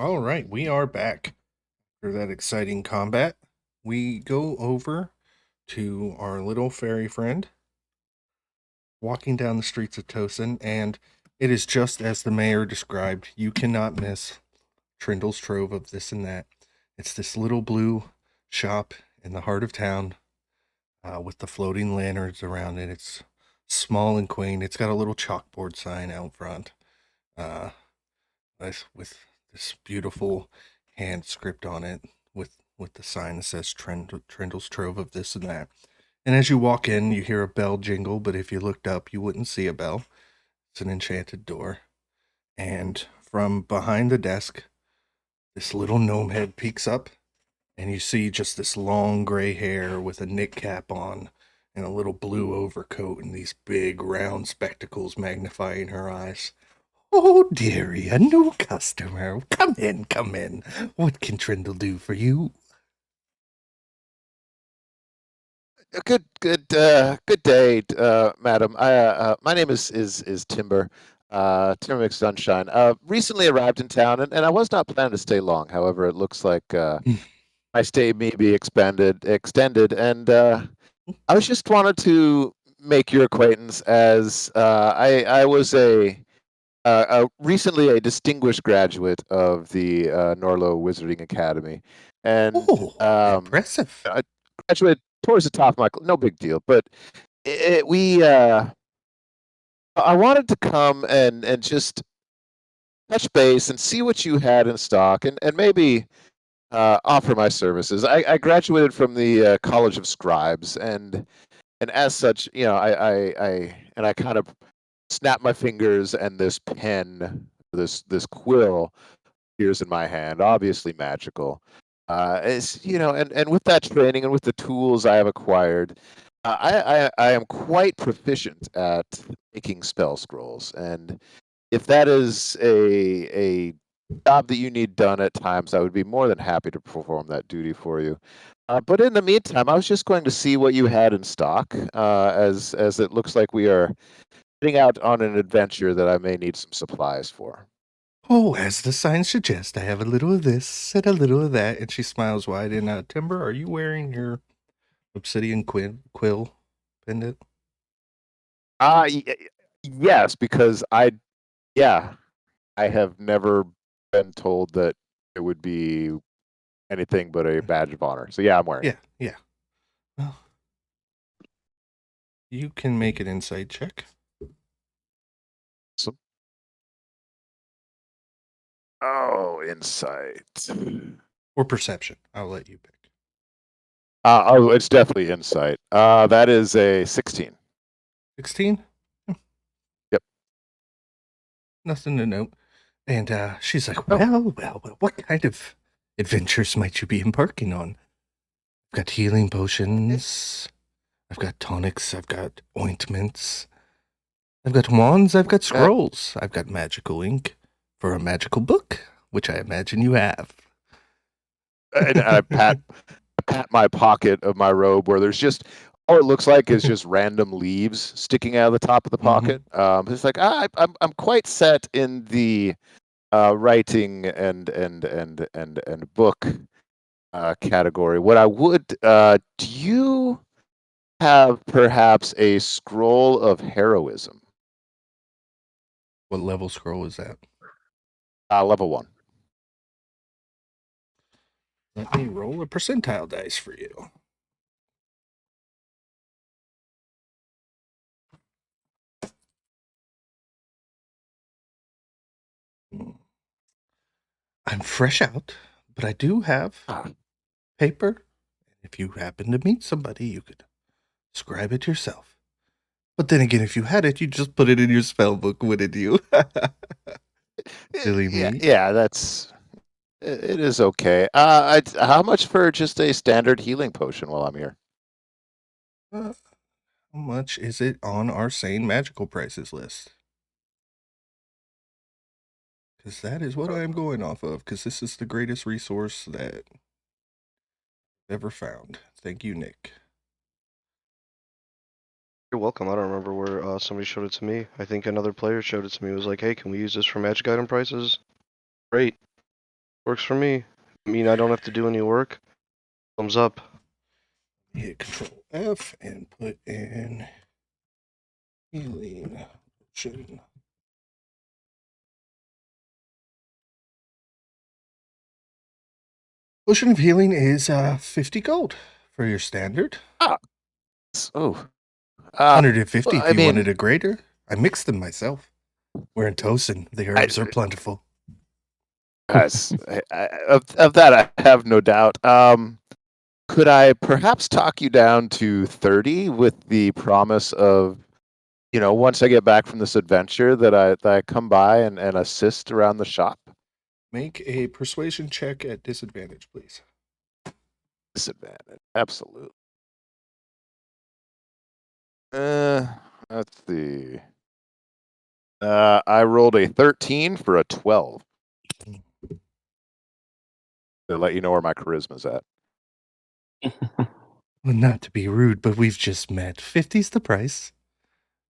All right, we are back for that exciting combat. We go over to our little fairy friend walking down the streets of Tosin, and it is just as the mayor described. You cannot miss Trindle's Trove of this and that. It's this little blue shop in the heart of town with the floating lanterns around it. It's small and quaint. It's got a little chalkboard sign out front uh, with this beautiful hand script on it with the sign that says Trindle's Trove of this and that. And as you walk in, you hear a bell jingle, but if you looked up, you wouldn't see a bell. It's an enchanted door. And from behind the desk, this little gnome head peeks up, and you see just this long gray hair with a knit cap on and a little blue overcoat and these big round spectacles magnifying her eyes. Oh, dearie, a new customer. Come in, come in. What can Trindle do for you? Good day, madam. My name is Timber, Timber Mcsunshine. Recently arrived in town, and I was not planning to stay long. However, it looks like my stay may be extended, and I was just wanted to make your acquaintance as I was recently a distinguished graduate of the Norlo Wizarding Academy, and Oh, impressive. I graduated towards the top of my no big deal, but we I wanted to come and just touch base and see what you had in stock and maybe offer my services. I graduated from the College of Scribes and as such, I kind of snap my fingers and this pen, this quill appears in my hand, obviously magical. It's and with that training and with the tools I have acquired, I am quite proficient at making spell scrolls, and if that is a job that you need done at times, I would be more than happy to perform that duty for you. But in the meantime, I was just going to see what you had in stock, as it looks like we are heading out on an adventure that I may need some supplies for. Oh, as the sign suggests, I have a little of this and a little of that. And she smiles wide. And Timber, are you wearing your obsidian quill pendant? Uh, y- y- yes, because yeah, I have never been told that it would be anything but a badge of honor. So yeah, I'm wearing Yeah, it. yeah. Well, you can make an insight check So, oh, insight. or perception. I'll let you pick. Oh, it's definitely insight. That is a 16. 16? Yep. Nothing to note. And she's like, Oh, well, what kind of adventures might you be embarking on? I've got healing potions. I've got tonics. I've got ointments. I've got wands. I've got uh, scrolls. I've got magical ink for a magical book, which I imagine you have. and I pat my pocket of my robe where there's just all it looks like is just random leaves sticking out of the top of the Hmm. pocket. It's like I'm quite set in the writing and book category. What I would do you have perhaps a scroll of heroism? What level scroll is that? Level one. Let me roll a percentile dice for you. I'm fresh out, but I do have Ah, paper. If you happen to meet somebody, you could scribe it yourself. But then again, if you had it, you'd just put it in your spell book, wouldn't you? Silly yeah, me. yeah, it is okay. How much for just a standard healing potion while I'm here? How much is it on our sane magical prices list? Because that is what I am going off of, because this is the greatest resource that I've ever found. Thank you, Nick. You're welcome. I don't remember where somebody showed it to me. I think another player showed it to me. It was like, hey, can we use this for magic item prices? Great. Works for me. I mean, I don't have to do any work. Thumbs up. Hit Control F and put in healing potion. Potion of healing is 50 gold for your standard. Oh, 150 well, if you wanted a greater. I mixed them myself. We're in Tosin. The herbs are plentiful. guys, of that I have no doubt. Could I perhaps talk you down to 30 with the promise of, once I get back from this adventure that I come by and assist around the shop? Make a persuasion check at disadvantage, please. Disadvantage, absolutely. Let's see. I rolled a 13 for a 12. To let you know where my charisma's at. Well, not to be rude, but we've just met. 50's the price.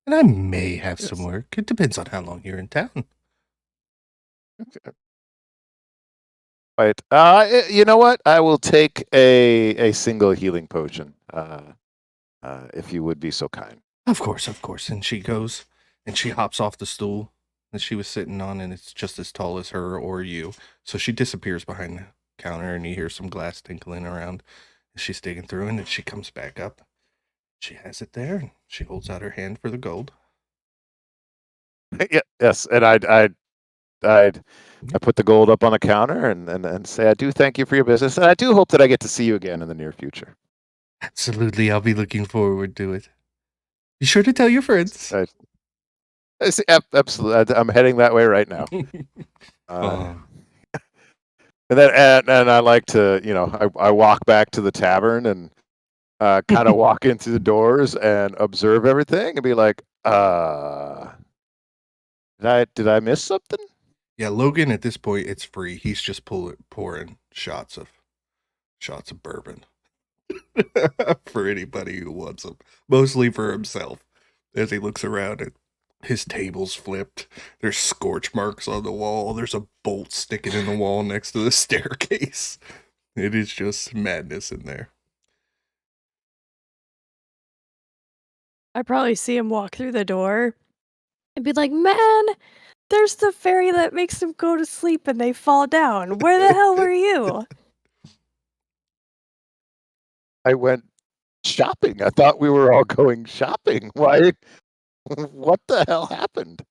And I may have some Yes. work. It depends on how long you're in town. Okay. Right. You know what? I will take a single healing potion. If you would be so kind. Of course. And she goes and she hops off the stool that she was sitting on, and it's just as tall as her or you. So she disappears behind the counter, and you hear some glass tinkling around. She's digging through, and then she comes back up. She has it there, and she holds out her hand for the gold. Yeah, yes, and I put the gold up on the counter and say I do thank you for your business, and I do hope that I get to see you again in the near future. Absolutely, I'll be looking forward to it. Be sure to tell your friends. Absolutely, I'm heading that way right now. Oh. And then and I like to, I walk back to the tavern and kind of walk in through the doors and observe everything and be like, did I miss something? Yeah, Logan at this point it's free. He's just pouring shots of bourbon for anybody who wants them. Mostly for himself. As he looks around and his table's flipped. There's scorch marks on the wall. There's a bolt sticking in the wall next to the staircase. It is just madness in there. I probably see him walk through the door and be like, "Man, there's the fairy that makes them go to sleep and they fall down. Where the hell were you?" I went shopping. I thought we were all going shopping. Why? What the hell happened?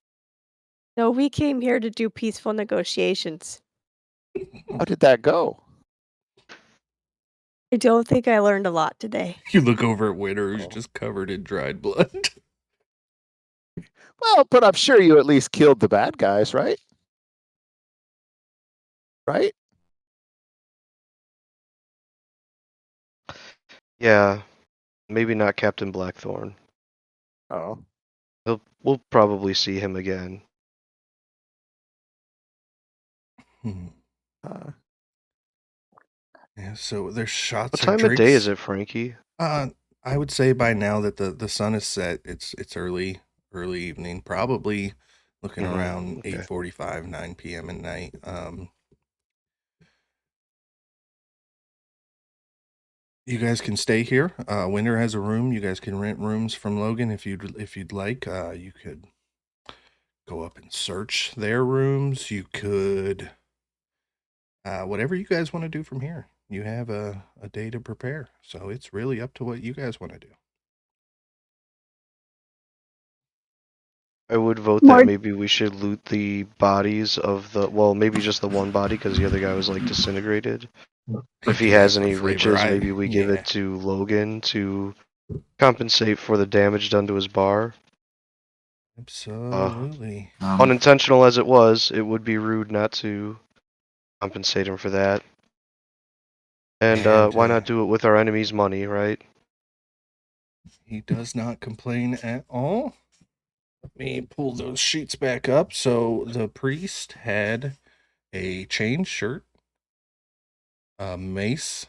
No, we came here to do peaceful negotiations. How did that go? I don't think I learned a lot today. You look over at Winter, who's just covered in dried blood. Well, but I'm sure you at least killed the bad guys, right? Right? Yeah, maybe not Captain Blackthorn. Oh. We'll probably see him again. Yeah, so there's shots What of time drinks. of day is it, Frankie? I would say by now that the sun is set, it's early evening, probably looking around Okay. 8:45, 9 p.m. at night. You guys can stay here. Winter has a room. You guys can rent rooms from Logan if you'd like. You could go up and search their rooms. You could whatever you guys want to do from here. You have a day to prepare, so it's really up to what you guys want to do. I would vote that maybe we should loot the bodies of maybe just the one body because the other guy was like disintegrated. If he has any riches, maybe we give it to Logan to compensate for the damage done to his bar. Absolutely. Unintentional as it was, it would be rude not to compensate him for that. And why not do it with our enemy's money, right? He does not complain at all. Let me pull those sheets back up. So the priest had a chain shirt, a mace,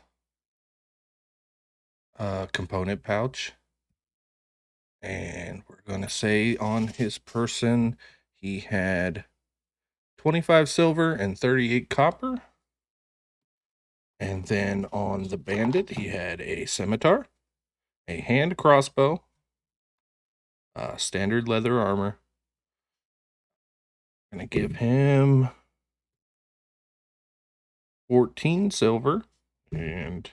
a component pouch, and we're going to say on his person he had 25 silver and 38 copper. And then on the bandit, he had a scimitar, a hand crossbow, standard leather armor. Gonna give him 14 silver and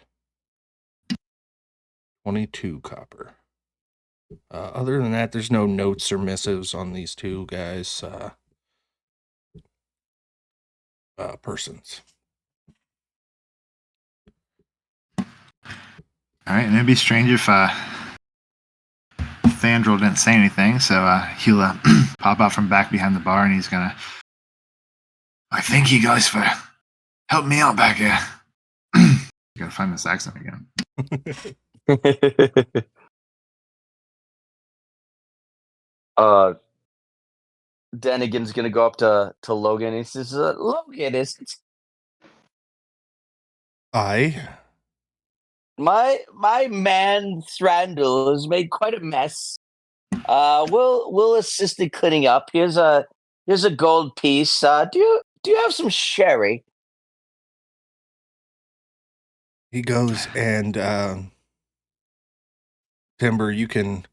22 copper. Other than that, there's no notes or missives on these two guys' persons. All right, and it'd be strange if Thrandil didn't say anything, so he'll pop out from back behind the bar, and he's gonna. I thank you guys for helping me out back here. Gotta find this accent again. Dennigan's gonna go up to Logan. He says, "Logan, is my man Thrandil has made quite a mess. We'll assist in cleaning up. Here's a gold piece. Do you have some sherry?" He goes and Timber, you can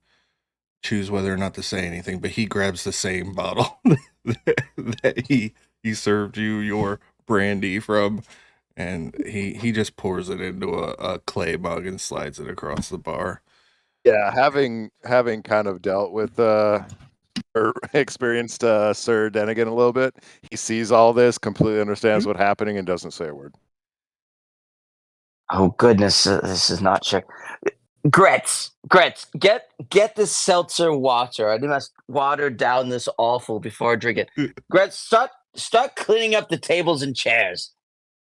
choose whether or not to say anything, but he grabs the same bottle that he served you your brandy from, and he just pours it into a clay mug and slides it across the bar. Yeah, having kind of dealt with or experienced Sir Dennigan a little bit, he sees all this, completely understands what's happening, and doesn't say a word. Oh goodness, this is not check. Gretz, get this seltzer water. I must water down this awful before I drink it. Gretz, start cleaning up the tables and chairs.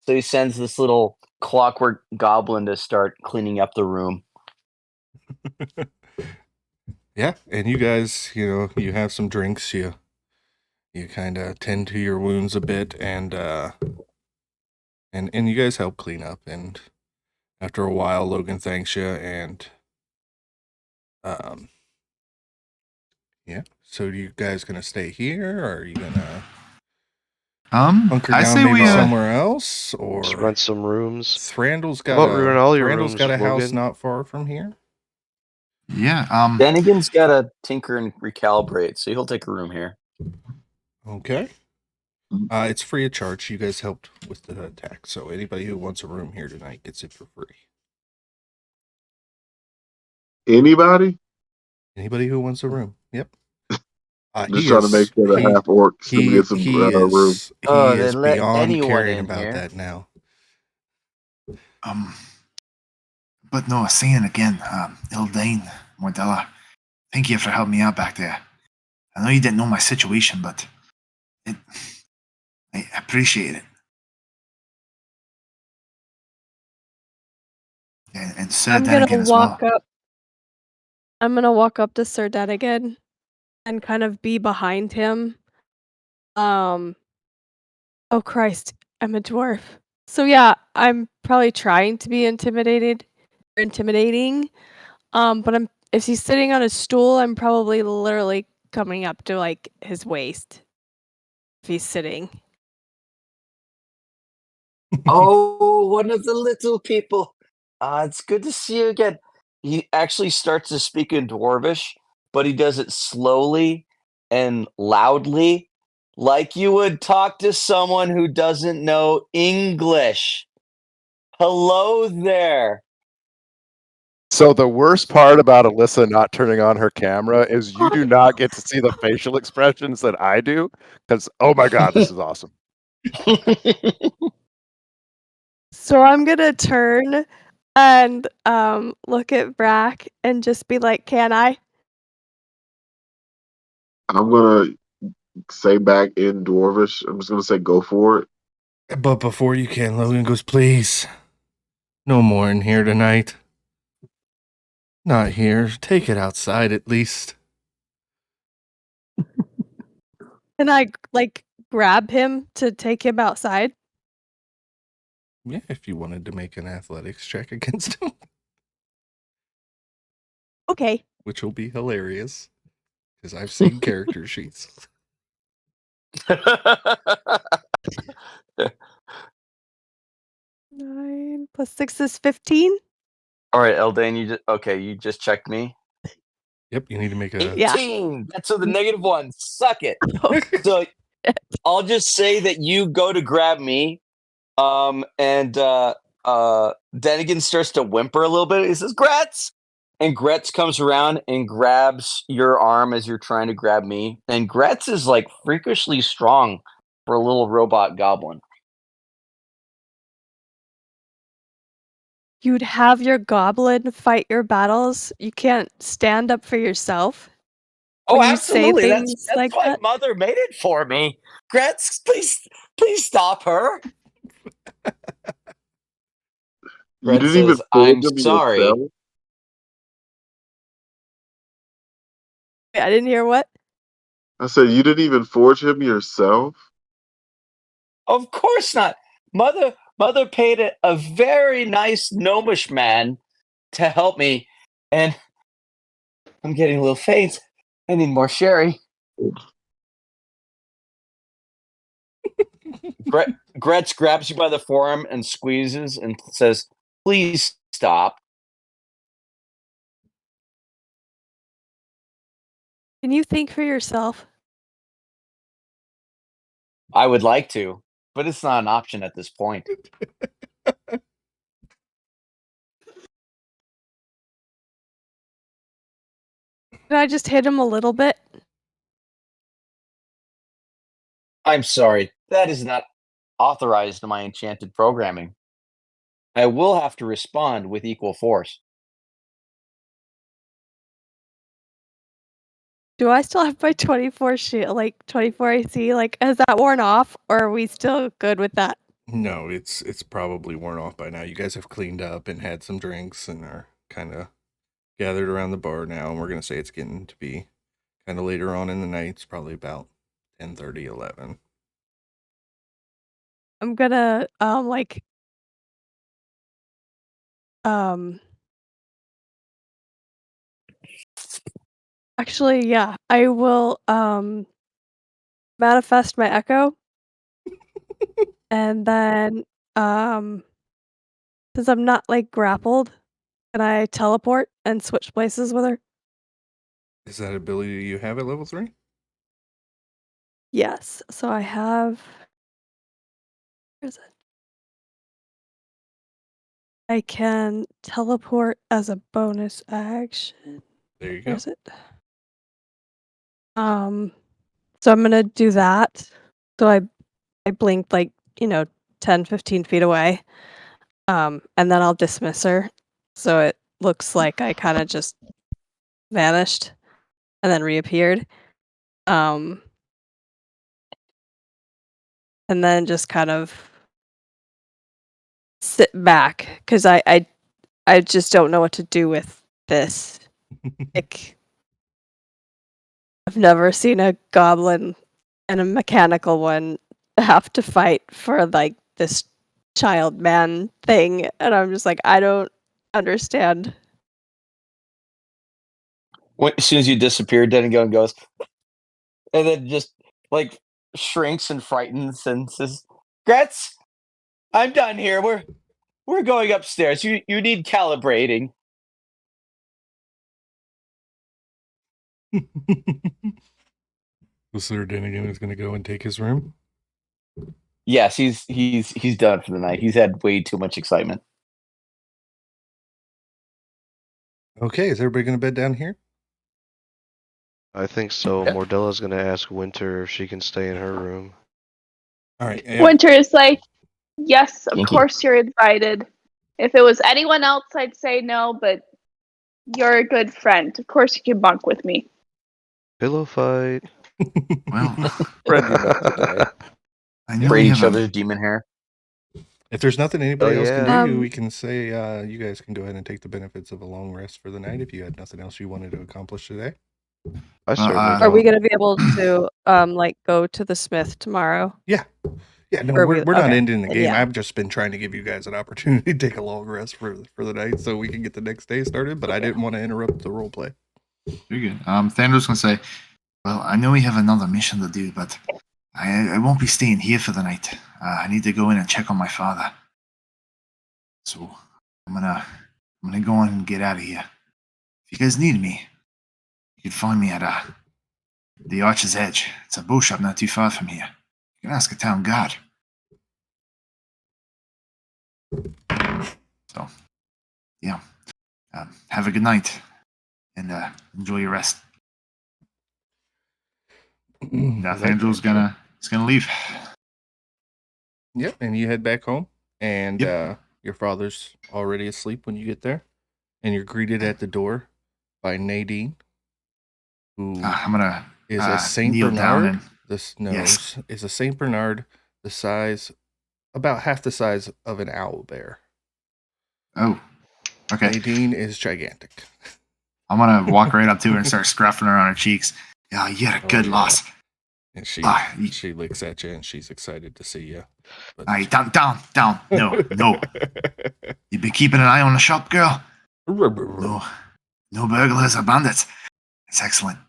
So he sends this little clockwork goblin to start cleaning up the room. Yeah, and you guys, you have some drinks, you kind of tend to your wounds a bit, and you guys help clean up, and after a while, Logan thanks you, and yeah. So, you guys gonna stay here, or are you gonna hunker I down say maybe we somewhere else, or Just rent some rooms. Thrandil's How about ruin all your rooms, got a house Logan? not far from here. Yeah. Dennigan's got to tinker and recalibrate, so he'll take a room here. Okay. It's free of charge. You guys helped with the attack, so anybody who wants a room here tonight gets it for free. Anybody? Anybody who wants a room. Yep. Just trying to make sure the Half-Orcs can get some room. He is then let beyond anyone caring in about here. that now. But no, saying again, Ildain, Mordella, thank you for helping me out back there. I know you didn't know my situation, but I appreciate it. And Sir Dennigan as well. I'm gonna walk up to Sir Dennigan and kind of be behind him. Oh Christ, I'm a dwarf. So yeah, I'm probably trying to be intimidating. But if he's sitting on a stool, I'm probably literally coming up to like his waist. If he's sitting. Oh, one of the little people. It's good to see you again. He actually starts to speak in Dwarvish, but he does it slowly and loudly, like you would talk to someone who doesn't know English. Hello there. So the worst part about Alyssa not turning on her camera is you do not get to see the facial expressions that I do, because oh my god, this is awesome. So I'm gonna turn and look at Vraak and just be like, "Can I?" I'm gonna say back in Dwarvish. I'm just gonna say go for it. But before you can, Logan goes, "Please, no more in here tonight. Not here. Take it outside at least." Can I like grab him to take him outside? Yeah, if you wanted to make an athletics check against him, Okay. which will be hilarious because I've seen character sheets. 9 plus 6 is 15. All right, Ildain, you just checked me. Yep, you need to make a. 18. That's with the -1. Suck it. Oh, So I'll just say that you go to grab me, and Dennigan starts to whimper a little bit. He says, "Gretz," and Gretz comes around and grabs your arm as you're trying to grab me. And Gretz is like freakishly strong for a little robot goblin. you'd have your goblin fight your battles. You can't stand up for yourself. Oh, When you say absolutely. things That's like why that. Mother made it for me. Gretz, please stop her. You Gretz didn't even says, forge "I'm them sorry." yourself? I didn't hear what. I said you didn't even forge him yourself? Of course not. Mother paid a very nice gnomish man to help me, and I'm getting a little faint. I need more sherry. Gretz grabs you by the forearm and squeezes and says, "Please stop." Can you think for yourself? I would like to, but it's not an option at this point. Can I just hit him a little bit? I'm sorry. That is not authorized in my enchanted programming. I will have to respond with equal force. Do I still have my 24 shield, like 24 AC? Like, has that worn off, or are we still good with that? No, it's probably worn off by now. You guys have cleaned up and had some drinks and are kind of gathered around the bar now. And we're gonna say it's getting to be kind of later on in the night. It's probably about 10:30, 11. I'm gonna actually, yeah, I will manifest my echo. And then since I'm not like grappled, can I teleport and switch places with her? Is that ability you have at level 3? Yes. So I have, where is it? I can teleport as a bonus action. There you Where go. is it? So I'm gonna do that. So I blinked like, 10, 15 feet away. And then I'll dismiss her. So it looks like I kind of just vanished and then reappeared. And then just kind of sit back because I just don't know what to do with this. Like, I've never seen a goblin and a mechanical one have to fight for like this child man thing, and I'm just like, I don't understand. As soon as you disappear, Dennigan goes, and then just like shrinks and frightens and says, "Gretz, I'm done here. We're going upstairs. You need calibrating." So Sir Dennigan is gonna go and take his room. Yes, he's done for the night. He's had way too much excitement. Okay, is everybody gonna bed down here? I think so. Yep. Mordella's gonna ask Winter if she can stay in her room. All right. Winter is like, yes, of Kinky. course you're invited. If it was anyone else, I'd say no, but you're a good friend. Of course you can bunk with me. Pillow fight. Well, Friendly enough today. I know we Braid have each a, other's demon hair. If there's nothing anybody else can do, yeah. we can say you guys can go ahead and take the benefits of a long rest for the night if you had nothing else you wanted to accomplish today. I certainly Are Are we don't. gonna be able to like go to the smith tomorrow? Yeah, no, Or we're not okay, ending the then game. yeah. I've just been trying to give you guys an opportunity to take a long rest for the night so we can get the next day started, but I didn't want to interrupt the role play. you're good. Thander's gonna say, well, I know we have another mission to do, but I won't be staying here for the night. I need to go in and check on my father. So I'm gonna go on and get out of here. If you guys need me, you can find me at the Archer's Edge. It's a bow shop not too far from here. You can ask a town guard. So, yeah. Have a good night and enjoy your rest. Thrandil's gonna leave. Yep, and you head back home, and Yep. your father's already asleep when you get there, and you're greeted at the door by Nadine, who I'm gonna is a Saint kneel down Bernard. and This nose Yes. is a Saint Bernard, the size, about half the size of an owl bear. oh, okay. Nadine is gigantic. I'm gonna walk right up to her and start scruffing her on her cheeks. Yeah, you had a good yeah. loss. And she you- licks at you, and she's excited to see you. But... All right, down. No. You've been keeping an eye on the shop, girl? No burglars or bandits. It's excellent.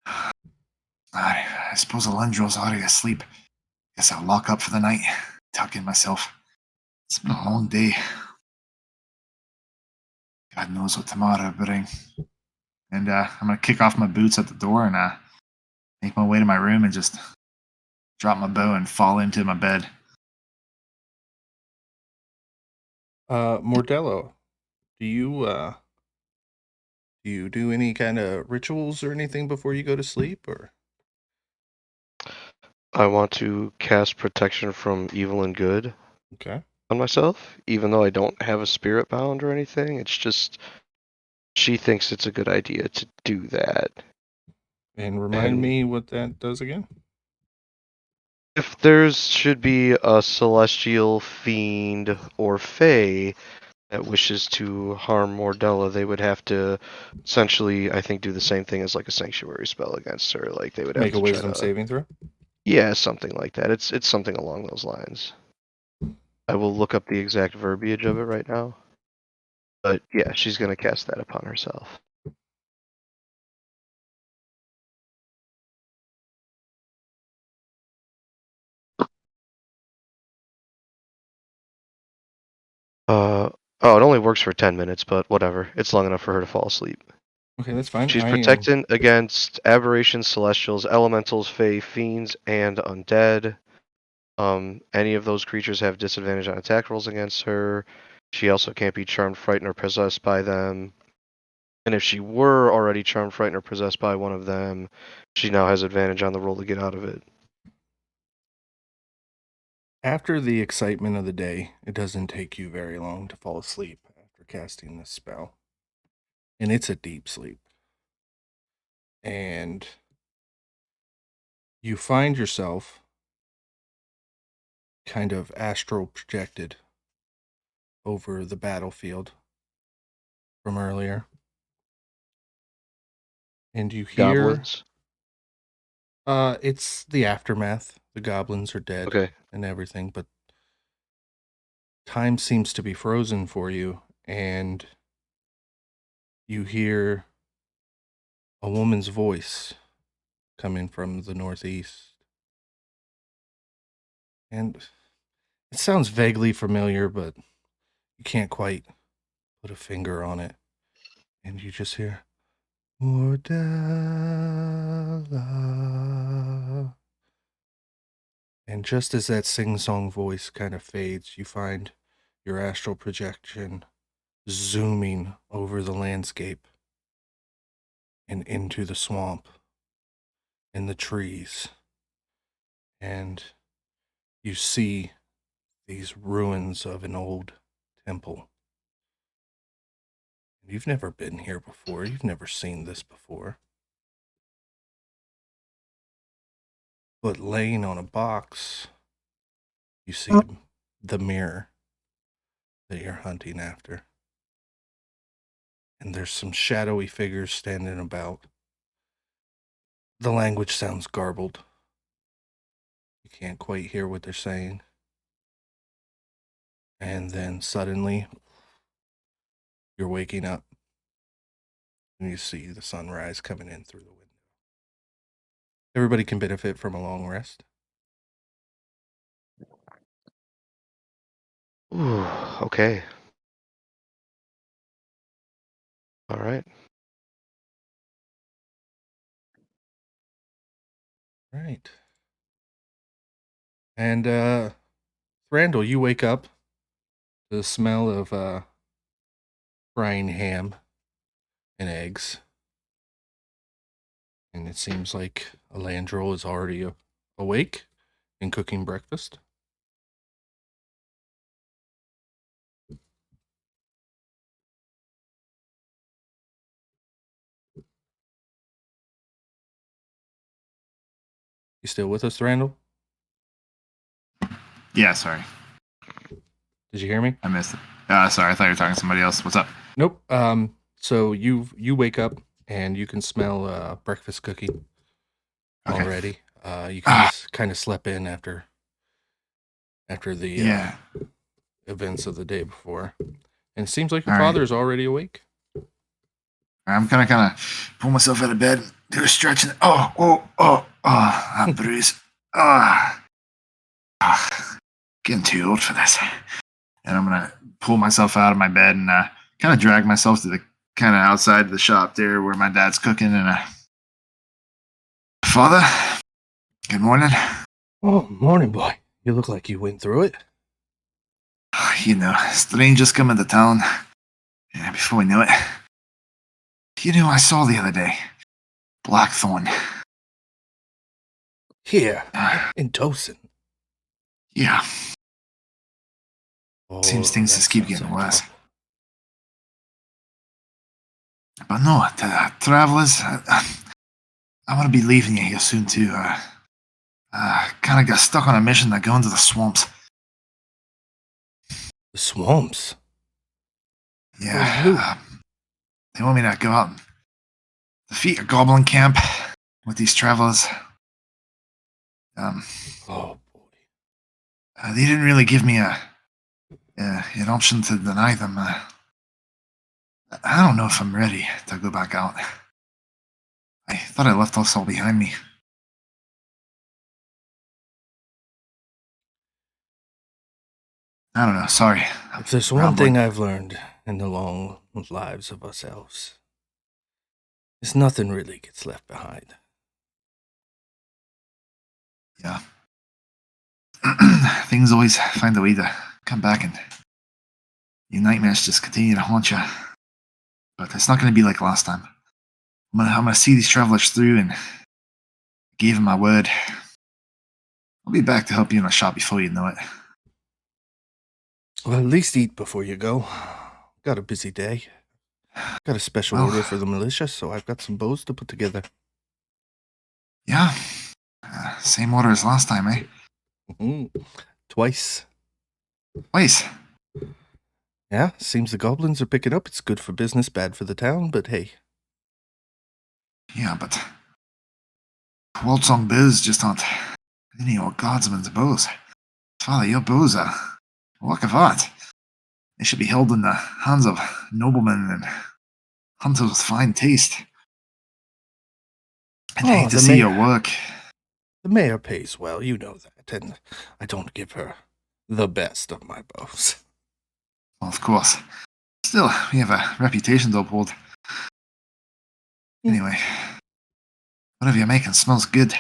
I suppose Alendrill's already asleep. Guess I'll lock up for the night. Tuck in myself. It's been a long day. God knows what tomorrow will bring. And I'm gonna kick off my boots at the door and make my way to my room and just drop my bow and fall into my bed. Mordella, do you do any kind of rituals or anything before you go to sleep, or? I want to cast protection from evil and good Okay. on myself, even though I don't have a spirit bound or anything. It's just she thinks it's a good idea to do that. And remind me what that does again. If there should be a celestial fiend or fae that wishes to harm Mordella, they would have to essentially, I think, do the same thing as like a sanctuary spell against her. Like they would have Make to a wisdom saving throw. Yeah, something like that. It's something along those lines. I will look up the exact verbiage of it right now. But yeah, she's gonna cast that upon herself. Oh, it only works for 10 minutes, but whatever. It's long enough for her to fall asleep. Okay, that's fine. She's protected against aberrations, celestials, elementals, fae, fiends, and undead. Any of those creatures have disadvantage on attack rolls against her. She also can't be charmed, frightened, or possessed by them. And if she were already charmed, frightened, or possessed by one of them, she now has advantage on the roll to get out of it. After the excitement of the day, it doesn't take you very long to fall asleep after casting this spell. And it's a deep sleep. And you find yourself kind of astral projected over the battlefield from earlier. And you hear Goblins? it's the aftermath. The goblins are dead Okay. and everything, but time seems to be frozen for you, and you hear a woman's voice coming from the northeast. And it sounds vaguely familiar, but you can't quite put a finger on it. And you just hear, Mordella. And just as that sing-song voice kind of fades, you find your astral projection zooming over the landscape and into the swamp and the trees. And you see these ruins of an old temple. You've never been here before. You've never seen this before. But laying on a box, you see the mirror that you're hunting after. And there's some shadowy figures standing about. The language sounds garbled. You can't quite hear what they're saying. And then suddenly, you're waking up. And you see the sunrise coming in through the window. Everybody can benefit from a long rest. Ooh, okay. All right. Right. And Thrandil, you wake up to the smell of frying ham and eggs. And it seems like Alandril is already awake and cooking breakfast. You still with us, Thrandil? Yeah, sorry. Did you hear me? I missed it. Sorry, I thought you were talking to somebody else. What's up? Nope. So you wake up and you can smell breakfast cooking Okay. already. You kind of slept in after the Yeah. events of the day before, and it seems like your All right. father is already awake. I'm gonna kind of pull myself out of bed, do a stretch, and that bruise. Getting too old for this. And I'm gonna pull myself out of my bed and kind of drag myself to the kind of outside of the shop there where my dad's cooking. And Father, good morning. Oh, morning, boy. You look like you went through it. You know, strangers come into town. Yeah, before we knew it. You know, I saw the other day. Blackthorn. Here, in Tosin. Yeah. Oh, Seems things that just keep sounds getting like worse. trouble. But no, travelers, I want to be leaving you here soon too. Kind of got stuck on a mission to go into the swamps. The swamps. Yeah. Who? They want me to go out and defeat a goblin camp with these travelers. Oh boy. They didn't really give me an option to deny them. I don't know if I'm ready to go back out. I thought I left us all behind me. I don't know. Sorry. If there's one thing I've learned in the long lives of us elves, is nothing really gets left behind. Yeah. Things always find a way to come back, and your nightmares just continue to haunt you. But it's not going to be like last time. I'm gonna see these travelers through, and gave them my word. I'll be back to help you in the shop before you know it. Well, at least eat before you go. Got a busy day. Got a special order for the militia, so I've got some bows to put together. Yeah. Same order as last time, eh? Mm-hmm. Twice. Twice? Yeah, seems the goblins are picking up. It's good for business, bad for the town, but hey. Yeah, but Wildson bows just aren't any old guardsman's bows. Father, your bows are a work of art. They should be held in the hands of noblemen and hunters with fine taste. I'd hate to see your work. The mayor pays well, you know that, and I don't give her the best of my bows. Well, of course. Still, we have a reputation to uphold. Anyway, whatever you're making smells good.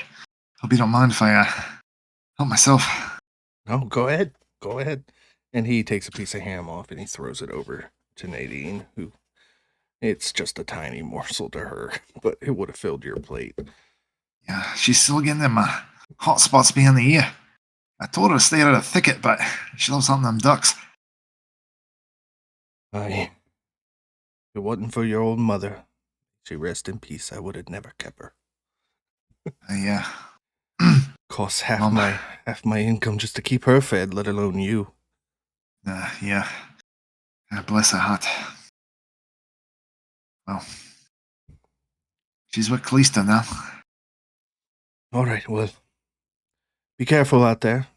Hope you don't mind if I help myself. No, go ahead. Go ahead. And he takes a piece of ham off and he throws it over to Nadine, who, it's just a tiny morsel to her, but it would have filled your plate. Yeah, she's still getting them hot spots behind the ear. I told her to stay out of the thicket, but she loves hunting them ducks. If it wasn't for your old mother, she rest in peace, I would have never kept her. Costs half my income just to keep her fed, let alone you. Yeah. Bless her heart. Well, she's with Callista now. All right, well, be careful out there.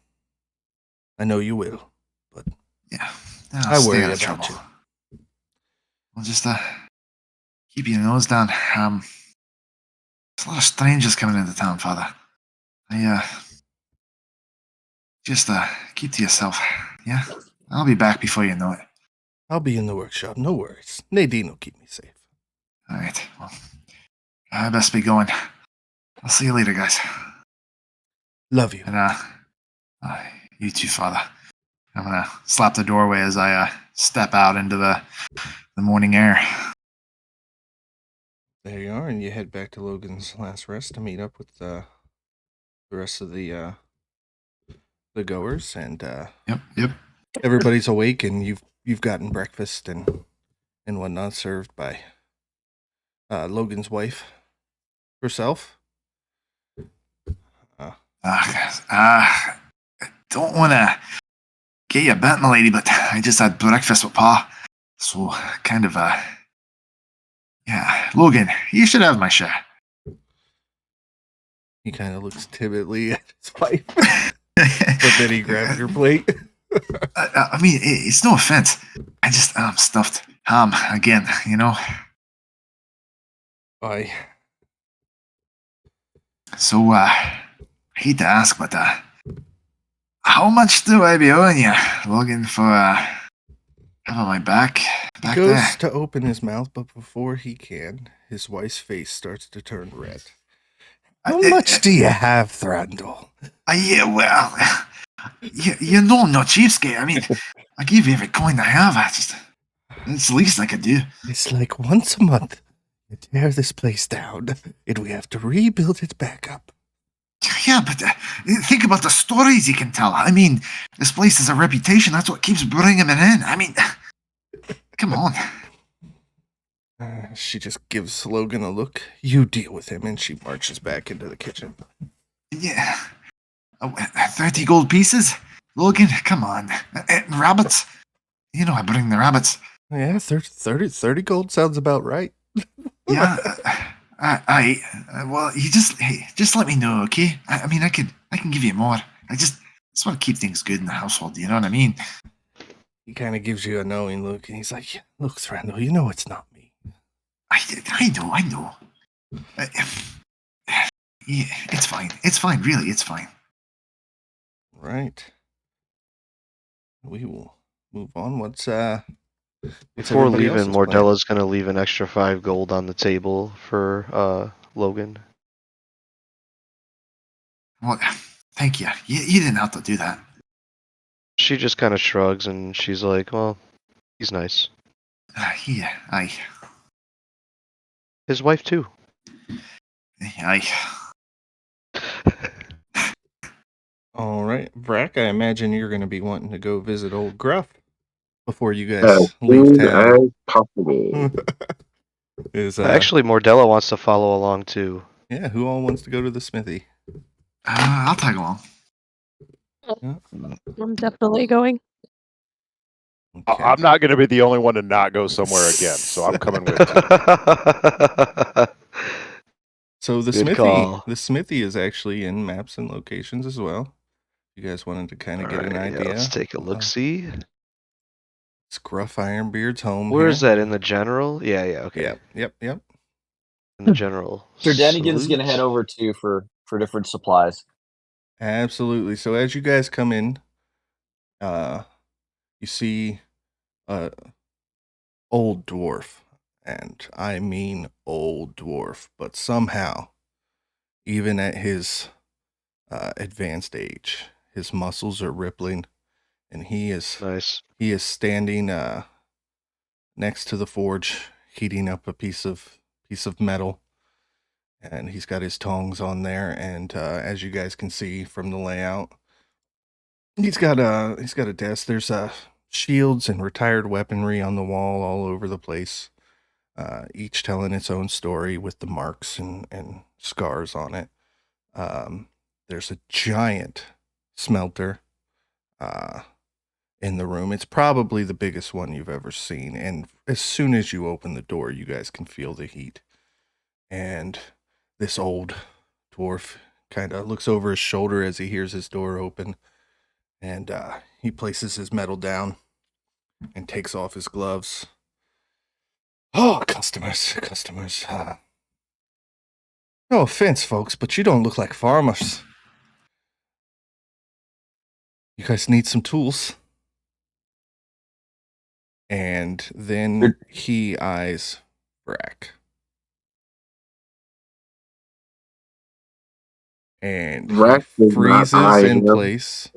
I know you will, but yeah, I worry about trouble. you. Well, just keep your nose down. There's a lot of strangers coming into town, Father. Just keep to yourself. Yeah, I'll be back before you know it. I'll be in the workshop. No worries. Nadine will keep me safe. All right. Well, I best be going. I'll see you later, guys. Love you. And you too, Father. I'm gonna slap the doorway as I step out into the morning air. There you are, and you head back to Logan's last rest to meet up with the rest of the goers, and Yep. everybody's awake, and you've gotten breakfast and whatnot served by Logan's wife herself. Don't want to get you a bet, my lady, but I just had breakfast with Pa. So, kind of, yeah. Logan, you should have my share. He kind of looks timidly at his wife, but then he grabs your plate. I mean, it's no offense. I'm stuffed. Again, you know? Bye. So, I hate to ask, but, how much do I be owing you, Logan, for, having my back He goes there? to open his mouth, but before he can, his wife's face starts to turn red. How much do you have, Thrandil? Yeah, well, you know, no cheapskate. I mean, I give you every coin I have. It's the least I could do. It's like once a month, you tear this place down, and we have to rebuild it back up. Yeah, but think about the stories you can tell. I mean, this place has a reputation. That's what keeps bringing it in. I mean, come on. She just gives Logan a look. You deal with him, and she marches back into the kitchen. Yeah. 30 gold pieces? Logan, come on. Rabbits? You know I bring the rabbits. Yeah, 30 gold sounds about right. Yeah. Well, you just let me know, okay? I mean, I can give you more. I just want to keep things good in the household. You know what I mean? He kind of gives you a knowing look, and he's like, "Look, Thrandil, you know it's not me." I know. Yeah, it's fine. It's fine. Really, it's fine. Right. We will move on. What's Before everybody leaving, else's plan? Mordella's gonna leave an extra 5 gold on the table for Logan. Well, thank you. You didn't have to do that. She just kind of shrugs and she's like, "Well, he's nice." Yeah, His wife too. All right, Vraak, I imagine you're going to be wanting to go visit old Gruff before you guys As leave soon town. as possible. Actually, Mordella wants to follow along too. Yeah, who all wants to go to the smithy? I'll tag along. Yeah. I'm definitely going. Okay. I'm not going to be the only one to not go somewhere again, so I'm coming with you. So the smithy is actually in maps and locations as well. You guys wanted to kind of get an idea. Let's take a look. See, it's Gruff Ironbeard's home. Where's here. that in the general? Yeah, okay. Yep. In the general. So Dennigan's going to head over to for different supplies. Absolutely. So as you guys come in, you see old dwarf, and I mean old dwarf, but somehow, even at his advanced age, his muscles are rippling, and he is nice. He is standing next to the forge, heating up a piece of metal, and he's got his tongs on there. And as you guys can see from the layout, he's got a desk. There's shields and retired weaponry on the wall all over the place, each telling its own story with the marks and scars on it. There's a giant smelter in the room. It's probably the biggest one you've ever seen, and as soon as you open the door, you guys can feel the heat. And this old dwarf kind of looks over his shoulder as he hears his door open, and he places his metal down and takes off his gloves. Oh, customers. No offense, folks, but you don't look like farmers. You guys need some tools. And then he eyes Vraak. And he Vraak does not freezes eye in him. place.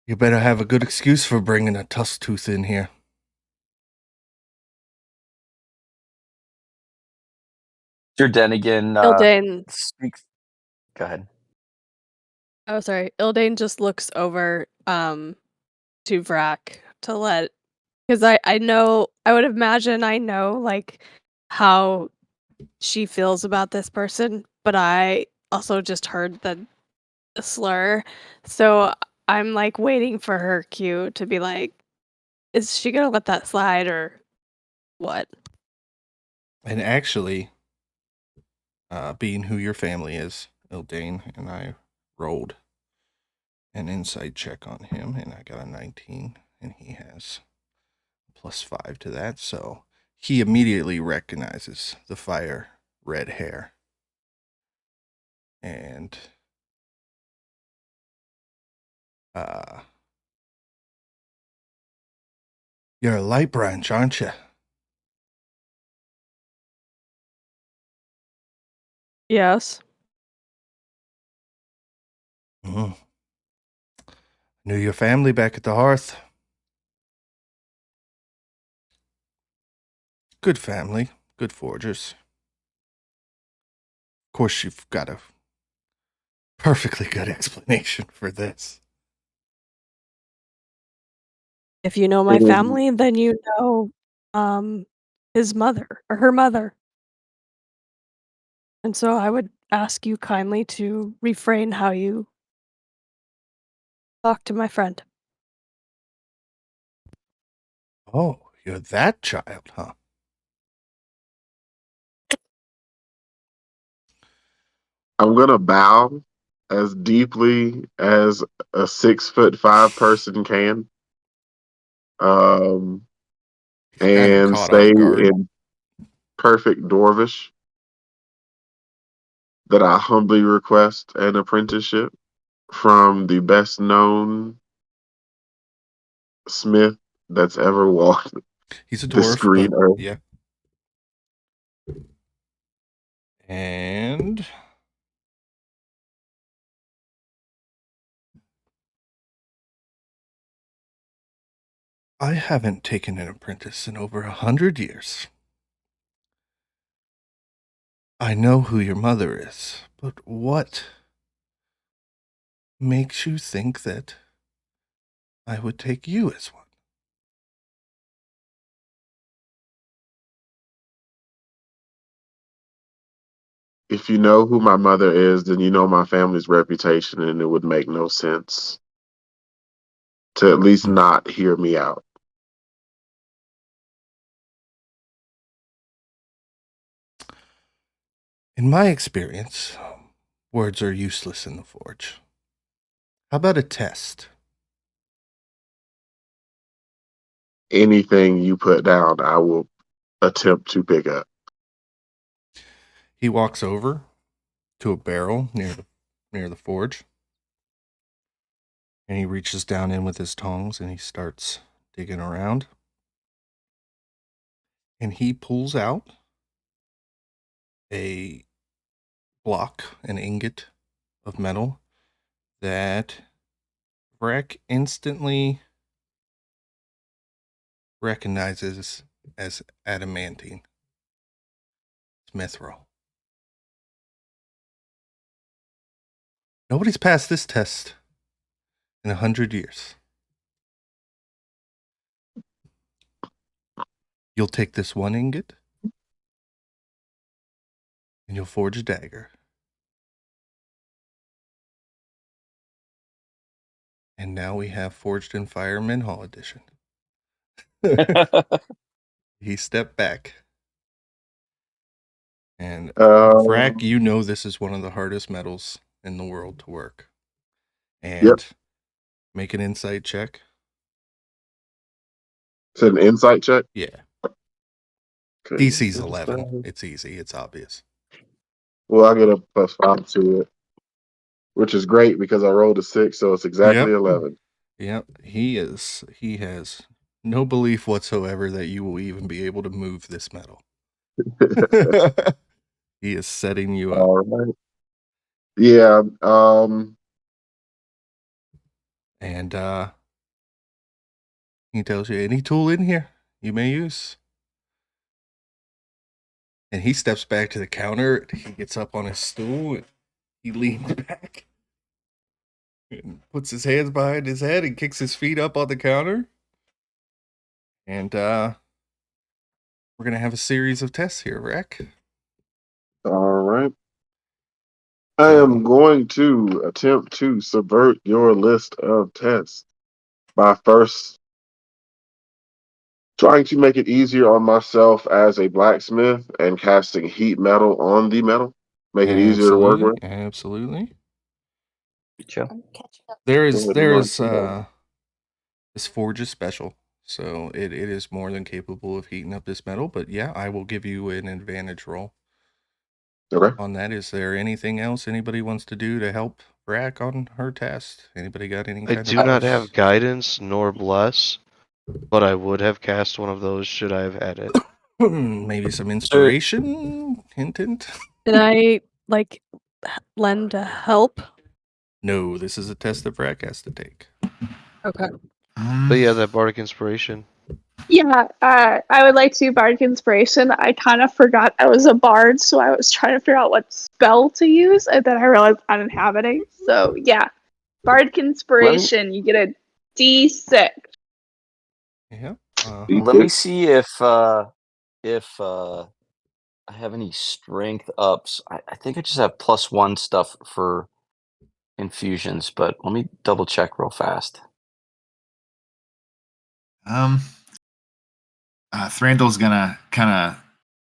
You better have a good excuse for bringing a tusk tooth in here. Your Dennigan Ildain. speaks. Go ahead. Oh, sorry. Ildain just looks over to Vraak to let, because I know, I would imagine I know like how she feels about this person, but I also just heard the slur, so I'm like waiting for her cue to be like, is she gonna let that slide or what? And actually, being who your family is, Ildain, and I rolled an insight check on him, and I got a 19, and he has +5 to that, so he immediately recognizes the fire red hair. And you're a light branch, aren't you? Yes. Mm. Knew your family back at the hearth. Good family, good forgers. Of course, you've got a perfectly good explanation for this. If you know my It is- family, then you know his mother or her mother. And so I would ask you kindly to refrain how you talk to my friend. Oh, you're that child, huh? I'm gonna bow as deeply as a 6'5" person can, He's kind of and caught say off guard. in perfect Dwarvish that I humbly request an apprenticeship from the best known smith that's ever walked He's a this dwarf, green but earth. yeah. And I haven't taken an apprentice in over 100 years. I know who your mother is, but what makes you think that I would take you as one? If you know who my mother is, then you know my family's reputation, and it would make no sense to at least not hear me out. In my experience, words are useless in the forge. How about a test? Anything you put down, I will attempt to pick up. He walks over to a barrel near the forge, and he reaches down in with his tongs and he starts digging around. And he pulls out a block, an ingot of metal that Vraak instantly recognizes as adamantine. It's mithril. Nobody's passed this test in 100 years. You'll take this one ingot and you'll forge a dagger. And now we have Forged in Fire Minhal edition. He stepped back. And Vraak, you know this is one of the hardest metals in the world to work. And Yep. make an insight check. It's an insight check? Yeah. Okay. DC's 11. It's easy. It's obvious. Well, I get a +5 to it, which is great because I rolled a 6, so it's exactly 11. Yep. He has no belief whatsoever that you will even be able to move this metal. He is setting you up. All right. Yeah. And he tells you any tool in here you may use. And he steps back to the counter. He gets up on his stool. And he leans back and puts his hands behind his head and kicks his feet up on the counter. And we're going to have a series of tests here, Vraak. All right. I am going to attempt to subvert your list of tests by first trying to make it easier on myself as a blacksmith and casting heat metal on the metal. Make it easier to work with. Absolutely. Joe. There is Go ahead, this forge is special, so it is more than capable of heating up this metal. But yeah, I will give you an advantage roll Okay. on that. Is there anything else anybody wants to do to help Vraak on her test? Anybody got any? I kind do of not have guidance nor bless, but I would have cast one of those should I have had it. Maybe some inspiration? Hint, hint. Did I lend a help? No, this is a test that Vraak has to take. Okay. But yeah, that bardic inspiration. Yeah, I would like to bardic inspiration. I kind of forgot I was a bard, so I was trying to figure out what spell to use, and then I realized I didn't have any. So yeah, bardic inspiration. You get a D6. Yeah. Let me see if I have any strength ups. I think I just have +1 stuff for infusions, but let me double check real fast. Thrandil's gonna kind of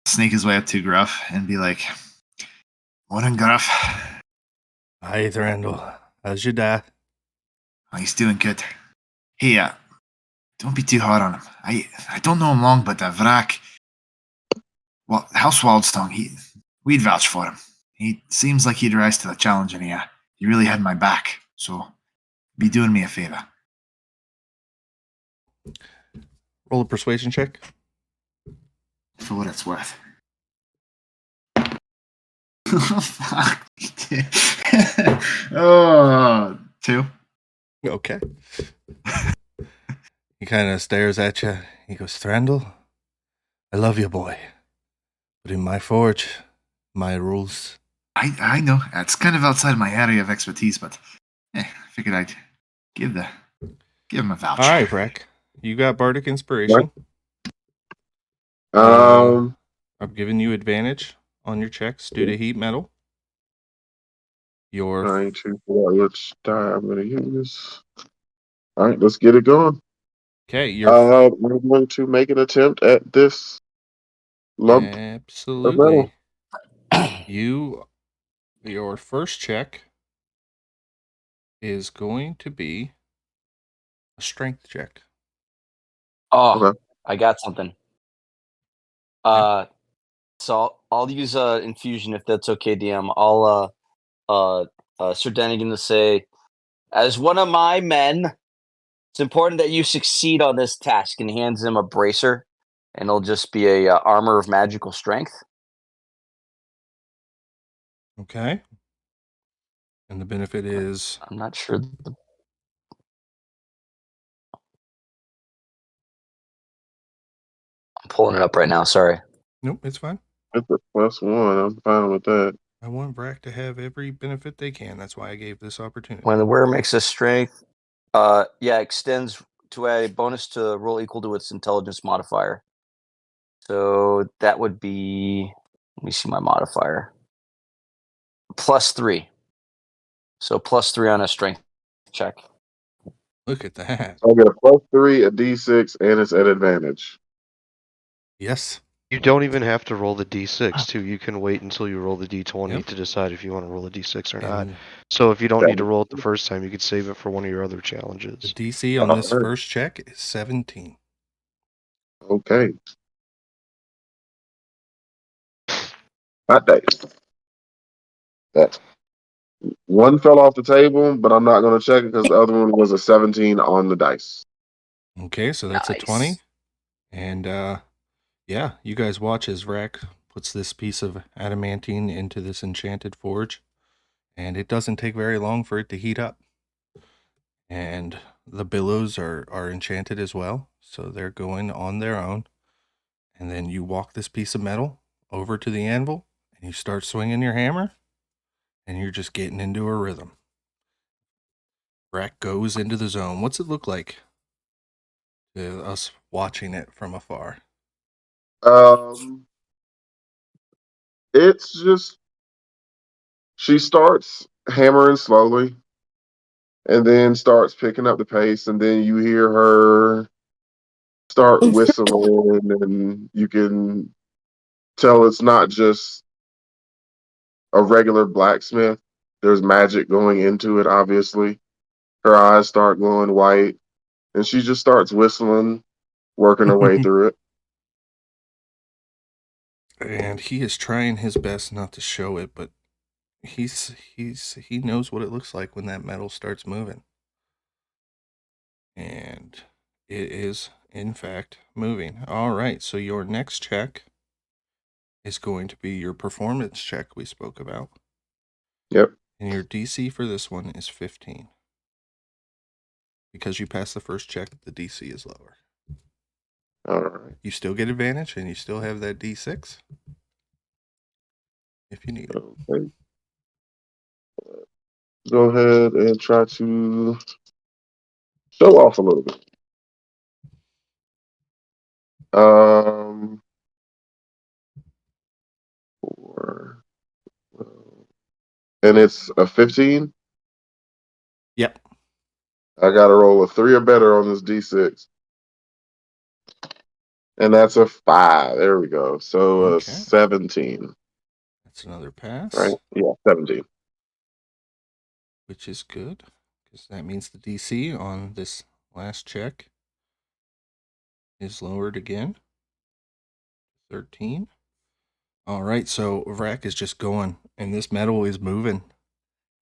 sneak his way up to Gruff and be like, "Morning, Gruff. Hi, Thrandil. How's your dad? Oh, he's doing good. Hey, don't be too hard on him. I don't know him long, but Vraak, well, House Wildson, we'd vouch for him. He seems like he'd rise to the challenge, and he really had my back. So, be doing me a favor. Roll a persuasion check. For what it's worth." Fuck. Oh, 2. Okay. He kind of stares at you. He goes, Thrandil, I love you, boy. But in my forge, my rules. I know. It's kind of outside my area of expertise, but I figured I'd give him a voucher. All right, Vraak. You got bardic inspiration. What? I'm giving you advantage on your checks due to heat metal. Trying to figure out which die I'm going to use. All right, let's get it going. Okay, I'm going to make an attempt at this lump of absolutely. metal. Your first check is going to be a strength check. Oh, Okay. I got something. So I'll use infusion if that's okay, DM. I'll Sir Dennigan to say, as one of my men, it's important that you succeed on this task, and hands him a bracer, and it'll just be a armor of magical strength. Okay. And the benefit is? I'm not sure. I'm pulling it up right now. Sorry. Nope, it's fine. It's a +1. I'm fine with that. I want Vraak to have every benefit they can. That's why I gave this opportunity. When the wearer makes a strength, extends to a bonus to roll equal to its intelligence modifier. So that would be, let me see my modifier. +3. So +3 on a strength check. Look at that. So I get a +3, a D6, and it's at advantage. Yes. You don't even have to roll the D6 too. You can wait until you roll the D20 to decide if you want to roll a D6 or not. So if you don't need to roll it the first time, you could save it for one of your other challenges. The DC on this first check is 17. Okay. Hot dice. That one fell off the table, but I'm not going to check it because the other one was a 17 on the dice. Okay, so that's a 20. And yeah, you guys watch as Vraak puts this piece of adamantine into this enchanted forge, and it doesn't take very long for it to heat up. And the billows are enchanted as well, so they're going on their own. And then you walk this piece of metal over to the anvil, and you start swinging your hammer, and you're just getting into a rhythm. Vraak goes into the zone. What's it look like to us watching it from afar? It's just she starts hammering slowly, and then starts picking up the pace, and then you hear her start whistling, and you can tell it's not just a regular blacksmith. There's magic going into it, obviously. Her eyes start glowing white, and she just starts whistling, working her way through it. And he is trying his best not to show it, but he knows what it looks like when that metal starts moving. And it is, in fact, moving. All right, so your next check is going to be your performance check we spoke about. Yep. And your DC for this one is 15. Because you passed the first check, the DC is lower. All right. You still get advantage, and you still have that D6 if you need it. Okay. Go ahead and try to show off a little bit. And it's a 15. Yep. I got to roll a 3 or better on this D6. And that's a 5. There we go. So Okay. 17. That's another pass. Right? Yeah, 17. Which is good, because that means the DC on this last check is lowered again. 13. All right, so Vraak is just going, and this metal is moving.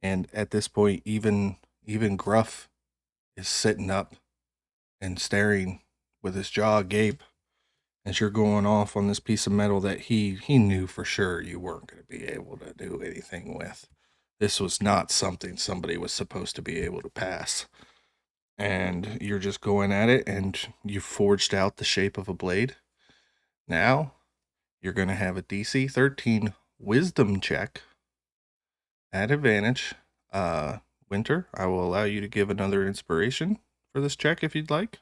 And at this point, even Gruff is sitting up and staring with his jaw agape as you're going off on this piece of metal that he knew for sure you weren't going to be able to do anything with. This was not something somebody was supposed to be able to pass. And you're just going at it, and you forged out the shape of a blade. Now, you're going to have a DC 13 wisdom check at advantage. Winter, I will allow you to give another inspiration for this check if you'd like.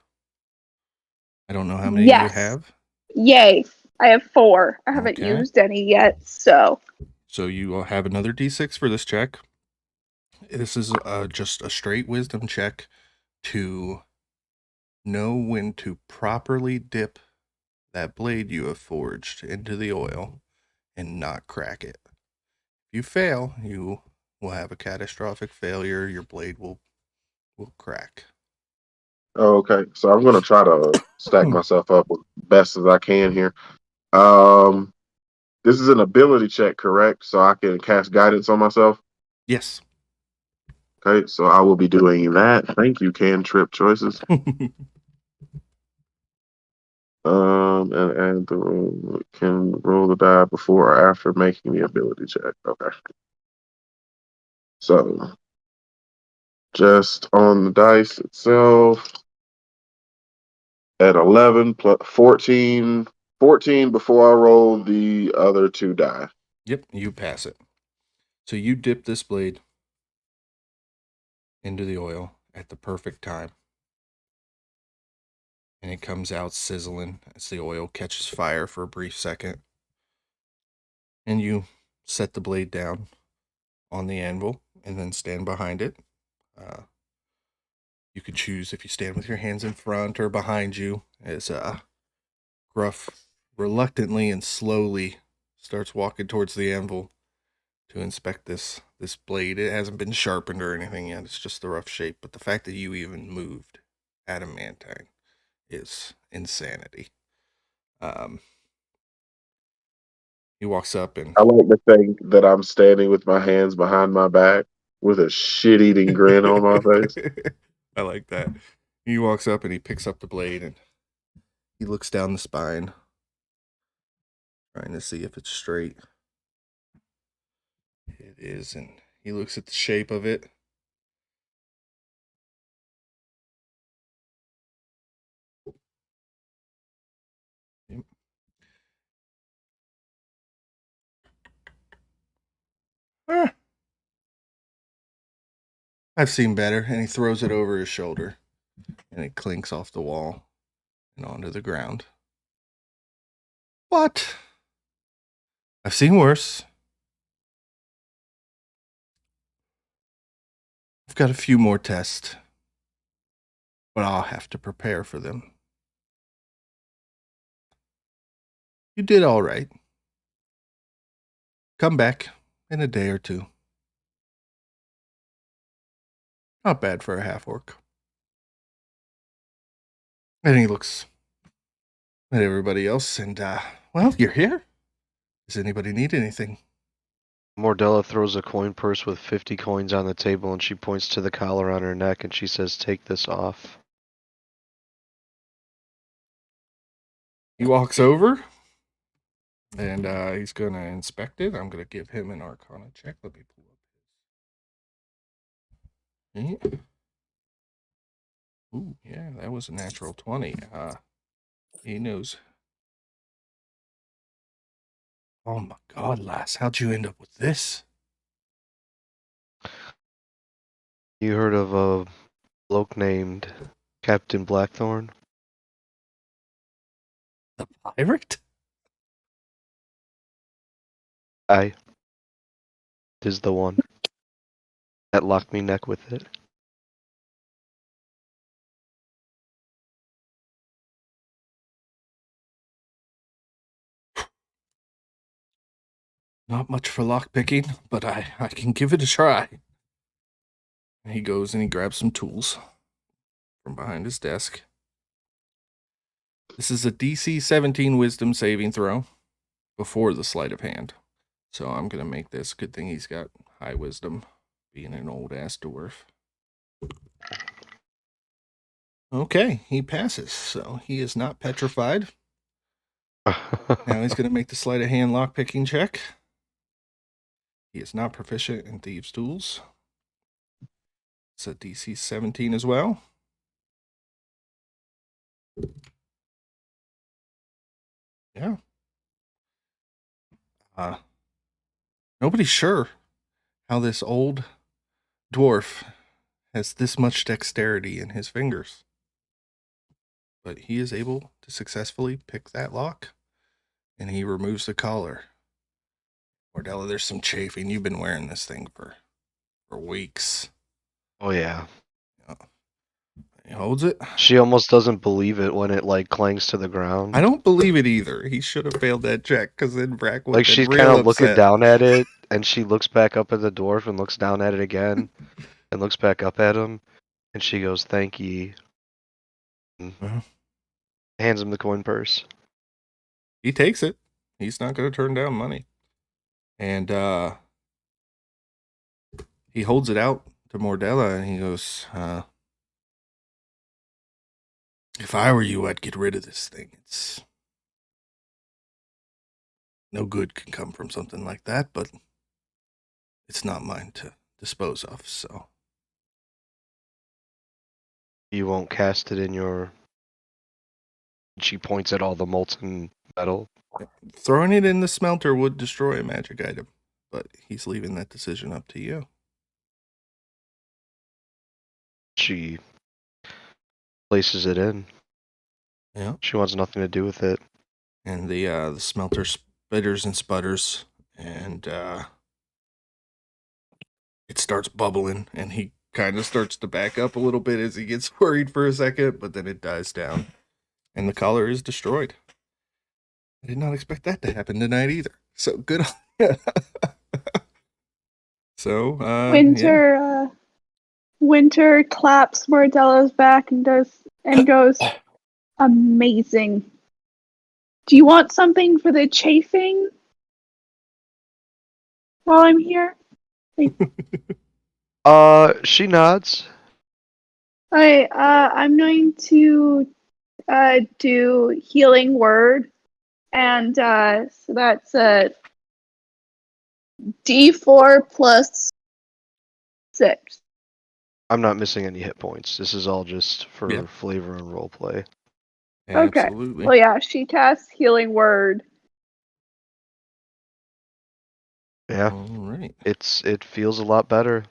I don't know how many you have. Yay. I have 4. I haven't Okay. used any yet, so. So you will have another D6 for this check. This is just a straight wisdom check to know when to properly dip that blade you have forged into the oil and not crack it. If you fail, you will have a catastrophic failure. Your blade will crack. Okay, so I'm going to try to stack myself up as best as I can here. This is an ability check, correct? So I can cast guidance on myself? Yes. Okay, so I will be doing that. Thank you, cantrip choices. And the roll can roll the die before or after making the ability check. Okay. So just on the dice itself at 11 plus 14 before I roll the other 2 die. Yep, you pass it. So you dip this blade into the oil at the perfect time. And it comes out sizzling as the oil catches fire for a brief second. And you set the blade down on the anvil and then stand behind it. You could choose if you stand with your hands in front or behind you, as Gruff reluctantly and slowly starts walking towards the anvil to inspect this blade. It hasn't been sharpened or anything yet. It's just the rough shape. But the fact that you even moved adamantine is insanity. He walks up and I like to think that I'm standing with my hands behind my back with a shit-eating grin on my face. I like that. He walks up and he picks up the blade and he looks down the spine, Trying to see if it's straight. It is, and he looks at the shape of it. Yep. I've seen better, and he throws it over his shoulder, and it clinks off the wall and onto the ground. But I've seen worse. I've got a few more tests, but I'll have to prepare for them. You did all right. Come back in a day or two. Not bad for a half-orc. And he looks at everybody else, and, well, you're here. Does anybody need anything? Mordella throws a coin purse with 50 coins on the table, and she points to the collar on her neck, and she says, "Take this off." He walks over, and he's going to inspect it. I'm going to give him an Arcana check. Let me pull up his. Ooh, yeah, that was a natural 20. He knows. Oh my God, lass, how'd you end up with this? You heard of a bloke named Captain Blackthorn? The pirate? Aye. Is the one that locked me neck with it. Not much for lockpicking, but I can give it a try. And he goes and he grabs some tools from behind his desk. This is a DC 17 wisdom saving throw before the sleight of hand. So I'm going to make this. Good thing he's got high wisdom, being an old-ass dwarf. Okay, he passes, so he is not petrified. Now he's going to make the sleight of hand lockpicking check. He is not proficient in Thieves' Tools. It's a DC 17 as well. Yeah. Nobody's sure how this old dwarf has this much dexterity in his fingers. But he is able to successfully pick that lock, and he removes the collar. Mordella, there's some chafing. You've been wearing this thing for weeks. Oh yeah. He holds it. She almost doesn't believe it when it like clangs to the ground. I don't believe it either. He should have failed that check, because then Vraak would Like have she's been kind real of looking upset. down at it, and she looks back up at the dwarf and looks down at it again, and looks back up at him, and she goes, "Thank ye." Uh-huh. Hands him the coin purse. He takes it. He's not going to turn down money. And he holds it out to Mordella, and he goes, if I were you, I'd get rid of this thing. It's no good can come from something like that, but it's not mine to dispose of, so. You won't cast it in your... She points at all the molten metal. Throwing it in the smelter would destroy a magic item, but he's leaving that decision up to you. She places it in. Yeah. She wants nothing to do with it. And the smelter spitters and sputters, and it starts bubbling, and he kind of starts to back up a little bit as he gets worried for a second, but then it dies down, and the collar is destroyed. I did not expect that to happen tonight either. So good on you. So, Winter, yeah. Winter claps Mordella's back and goes, amazing. Do you want something for the chafing while I'm here? She nods. I'm going to do healing word And so that's a D4 plus 6. I'm not missing any hit points. This is all just for Yep. flavor and roleplay. Okay. Absolutely. Well, yeah, she casts Healing Word. Yeah, All right. it feels a lot better.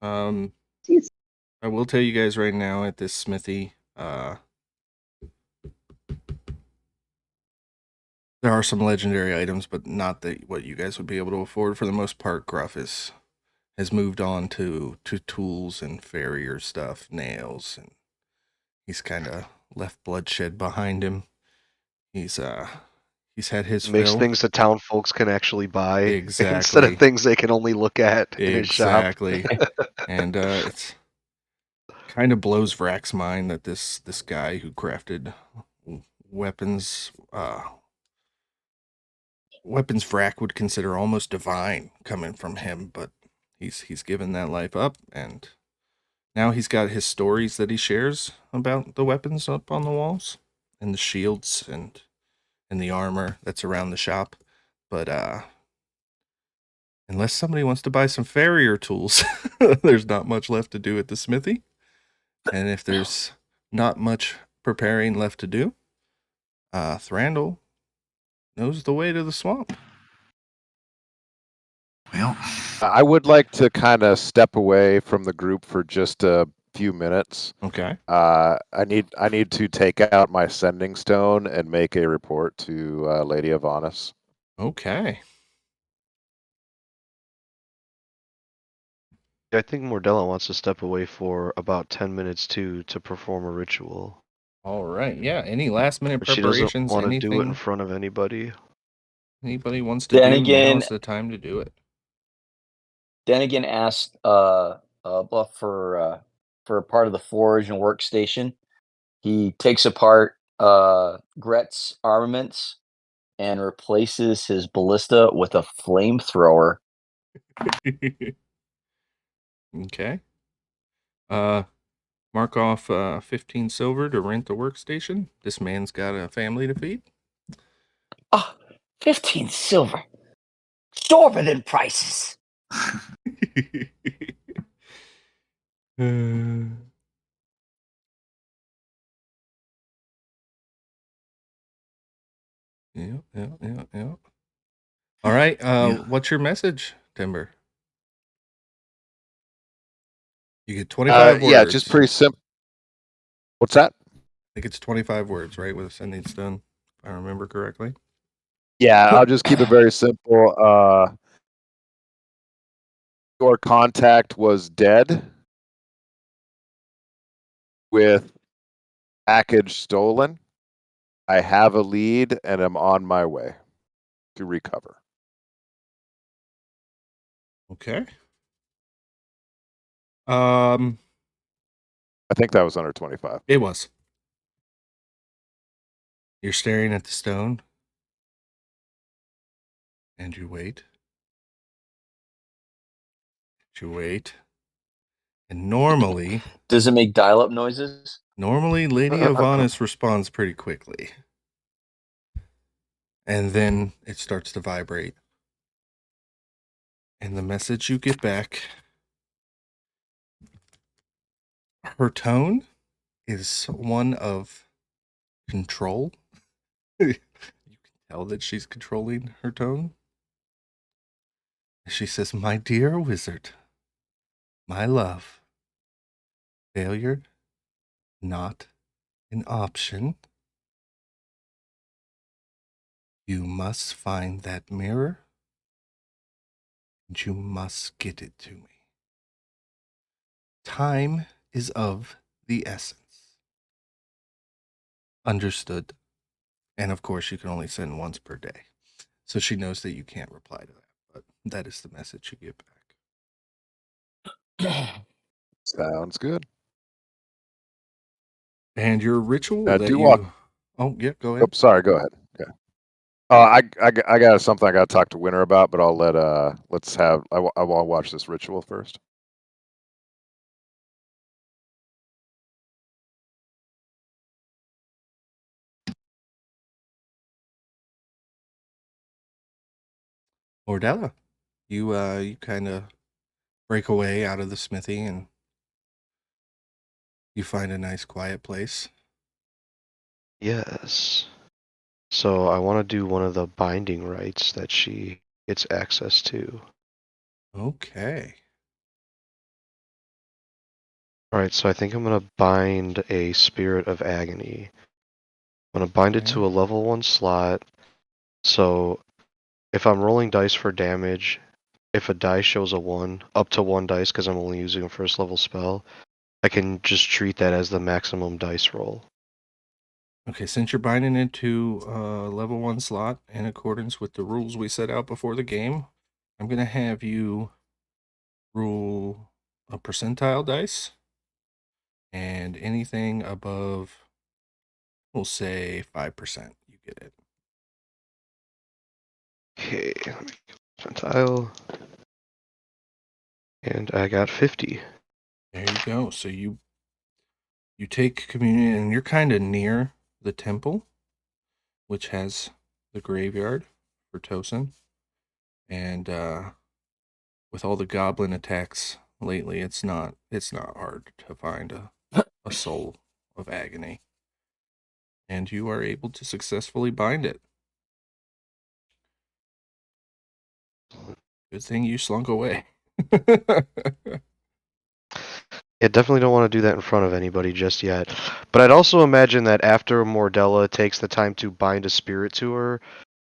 Jeez. I will tell you guys right now at this smithy, there are some legendary items, but not that what you guys would be able to afford. For the most part, Gruff has moved on to tools and farrier stuff, nails, and he's kind of left bloodshed behind him. He's had his Makes fill. things that town folks can actually buy instead Exactly. of things they can only look at in a shop. Exactly. And it's kind of blows Vraak's mind that this guy who crafted weapons Vraak would consider almost divine coming from him, but he's given that life up, and now he's got his stories that he shares about the weapons up on the walls and the shields and the armor that's around the shop. But unless somebody wants to buy some farrier tools, there's not much left to do at the smithy. And if there's not much preparing left to do, Thrandil knows the way to the swamp. Well, I would like to kind of step away from the group for just a few minutes. Okay. I need to take out my sending stone and make a report to Lady Avanis. Okay. I think Mordella wants to step away for about 10 minutes too to perform a ritual. All right. Yeah. Any last minute But she doesn't preparations? want to do it in Anything front of anybody. anybody wants to do? Now Dennigan is the time to do it. Dennigan asked Buff for a part of the forge and workstation. He takes apart Gret's armaments and replaces his ballista with a flamethrower. Okay. Mark off 15 silver to rent the workstation. This man's got a family to feed. Ah, 15 silver. Exorbitant prices. Yeah. All right. Yeah. What's your message, Timber? You get 25 words. Yeah, just pretty simple. What's that? I think it's 25 words, right? With a sending stone, if I remember correctly. Yeah, I'll just keep it very simple. Your contact was dead with package stolen. I have a lead and I'm on my way to recover. Okay. I think that was under 25. It was. You're staring at the stone, and you wait. You wait. And normally, Does it make dial-up noises? Lady Avanis responds pretty quickly. And then it starts to vibrate. And the message you get back, her tone is one of control. You can tell that she's controlling her tone. She says, "My dear wizard, my love, failure not an option. You must find that mirror, and you must get it to me. Time is of the essence." Understood. And of course, you can only send once per day. So she knows that you can't reply to that, but that is the message you get back. Sounds good. And your ritual Now, that do you... walk. Oh, yeah, go Oh, ahead. sorry. Go ahead. Yeah. I got something I got to talk to Winter about, but I'll let let's have. I want to watch this ritual first. Mordella, you kind of break away out of the smithy and you find a nice quiet place. Yes. So I want to do one of the binding rites that she gets access to. Okay. Alright, so I think I'm going to bind a Spirit of Agony. I'm going to bind it to a level 1 slot. So if I'm rolling dice for damage, if a die shows a 1, up to 1 dice because I'm only using a first level spell, I can just treat that as the maximum dice roll. Okay, since you're binding it to level 1 slot in accordance with the rules we set out before the game, I'm going to have you roll a percentile dice, and anything above, we'll say 5%, you get it. Okay, let me percentile. And I got 50. There you go. So you take communion, and you're kind of near the temple, which has the graveyard for Tosin. And with all the goblin attacks lately, it's not hard to find a soul of agony. And you are able to successfully bind it. Good thing you slunk away. Yeah, definitely don't want to do that in front of anybody just yet. But I'd also imagine that after Mordella takes the time to bind a spirit to her,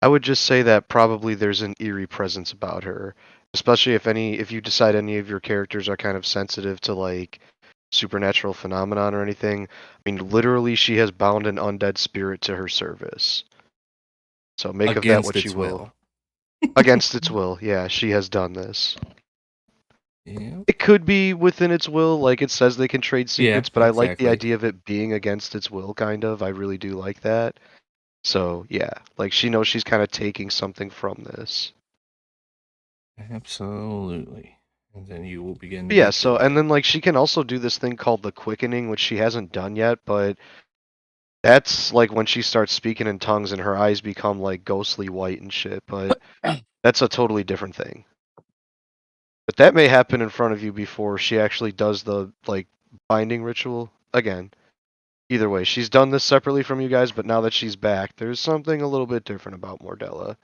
I would just say that probably there's an eerie presence about her. Especially if you decide any of your characters are kind of sensitive to like supernatural phenomenon or anything. I mean, literally she has bound an undead spirit to her service. So make of that Against what you its will. will. Against its will, yeah, she has done this. Yeah. It could be within its will, like it says they can trade secrets, but I like the exactly. idea of it being against its will, kind of. I really do like that. So, yeah, like she knows she's kind of taking something from this. Absolutely. And then you will begin to Yeah, get so, to and it. then like she can also do this thing called the quickening, which she hasn't done yet, but that's like when she starts speaking in tongues and her eyes become like ghostly white and shit, but that's a totally different thing. But that may happen in front of you before she actually does the like binding ritual again. Either way, she's done this separately from you guys, but now that she's back, there's something a little bit different about Mordella.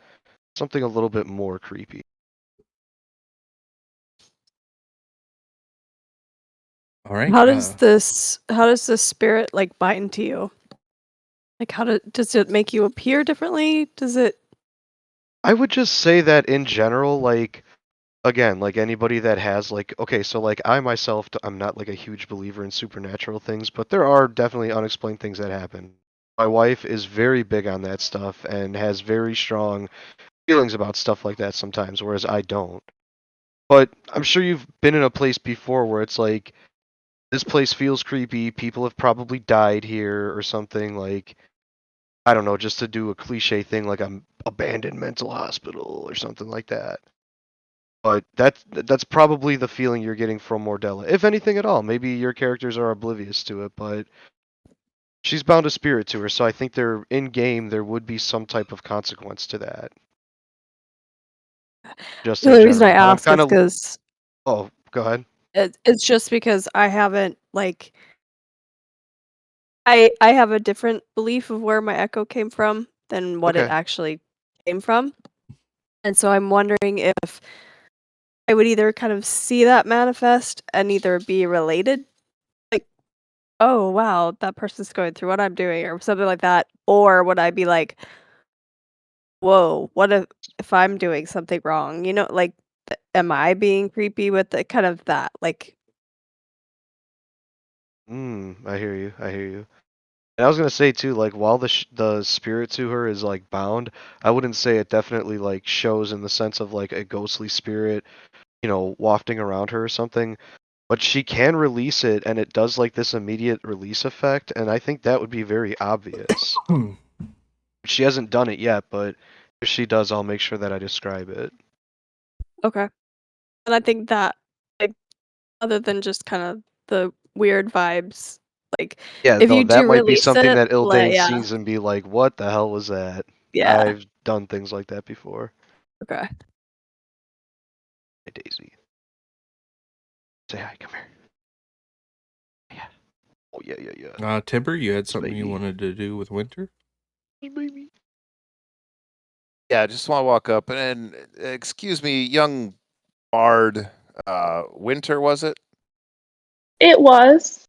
Something a little bit more creepy. All right. How does this spirit like bind to you? Like does it make you appear differently? Does it I would just say that in general, like again, like anybody that has like okay, so like I myself I'm not like a huge believer in supernatural things, but there are definitely unexplained things that happen. My wife is very big on that stuff and has very strong feelings about stuff like that sometimes, whereas I don't. But I'm sure you've been in a place before where it's like this place feels creepy, people have probably died here or something, like I don't know, just to do a cliche thing like an abandoned mental hospital or something like that. But that's probably the feeling you're getting from Mordella, if anything at all. Maybe your characters are oblivious to it, but she's bound a spirit to her, so I think there in game there would be some type of consequence to that. Just the in only reason I general. But I'm ask is kind of because oh, go ahead. it's just because I haven't like I have a different belief of where my echo came from than what it Okay. actually came from. And so I'm wondering if I would either kind of see that manifest and either be related, like, oh wow, that person's going through what I'm doing or something like that, or would I be like, whoa, what if I'm doing something wrong? You know, like am I being creepy with the kind of that? Like I hear you. I hear you. And I was gonna say too, like while the spirit to her is like bound, I wouldn't say it definitely like shows in the sense of like a ghostly spirit, wafting around her or something. But she can release it, and it does like this immediate release effect, and I think that would be very obvious. She hasn't done it yet, but if she does, I'll make sure that I describe it. okay. And I think that like other than just kind of the weird vibes, like Yeah, if though you that do might be release something it, that like Ildain yeah, sees and be like, "What the hell was that?" yeah, I've done things like that before. okay. Hey, Daisy. Say hi, come here. Yeah. Oh, yeah. Timber, you had something you Baby. wanted to do with Winter? Baby. Yeah, I just want to walk up and excuse me, young bard. Winter, was it? It was.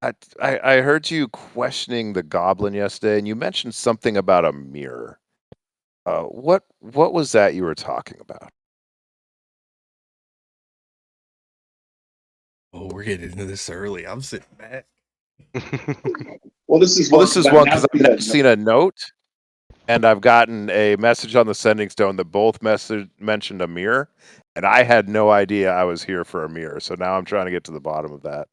I heard you questioning the goblin yesterday, and you mentioned something about a mirror. What was that you were talking about? Oh, we're getting into this early. I'm sitting back. Well, this is Well, one this is that one now because see I've that seen a note, and I've gotten a message on the sending stone that both mentioned a mirror, and I had no idea I was here for a mirror. So now I'm trying to get to the bottom of that.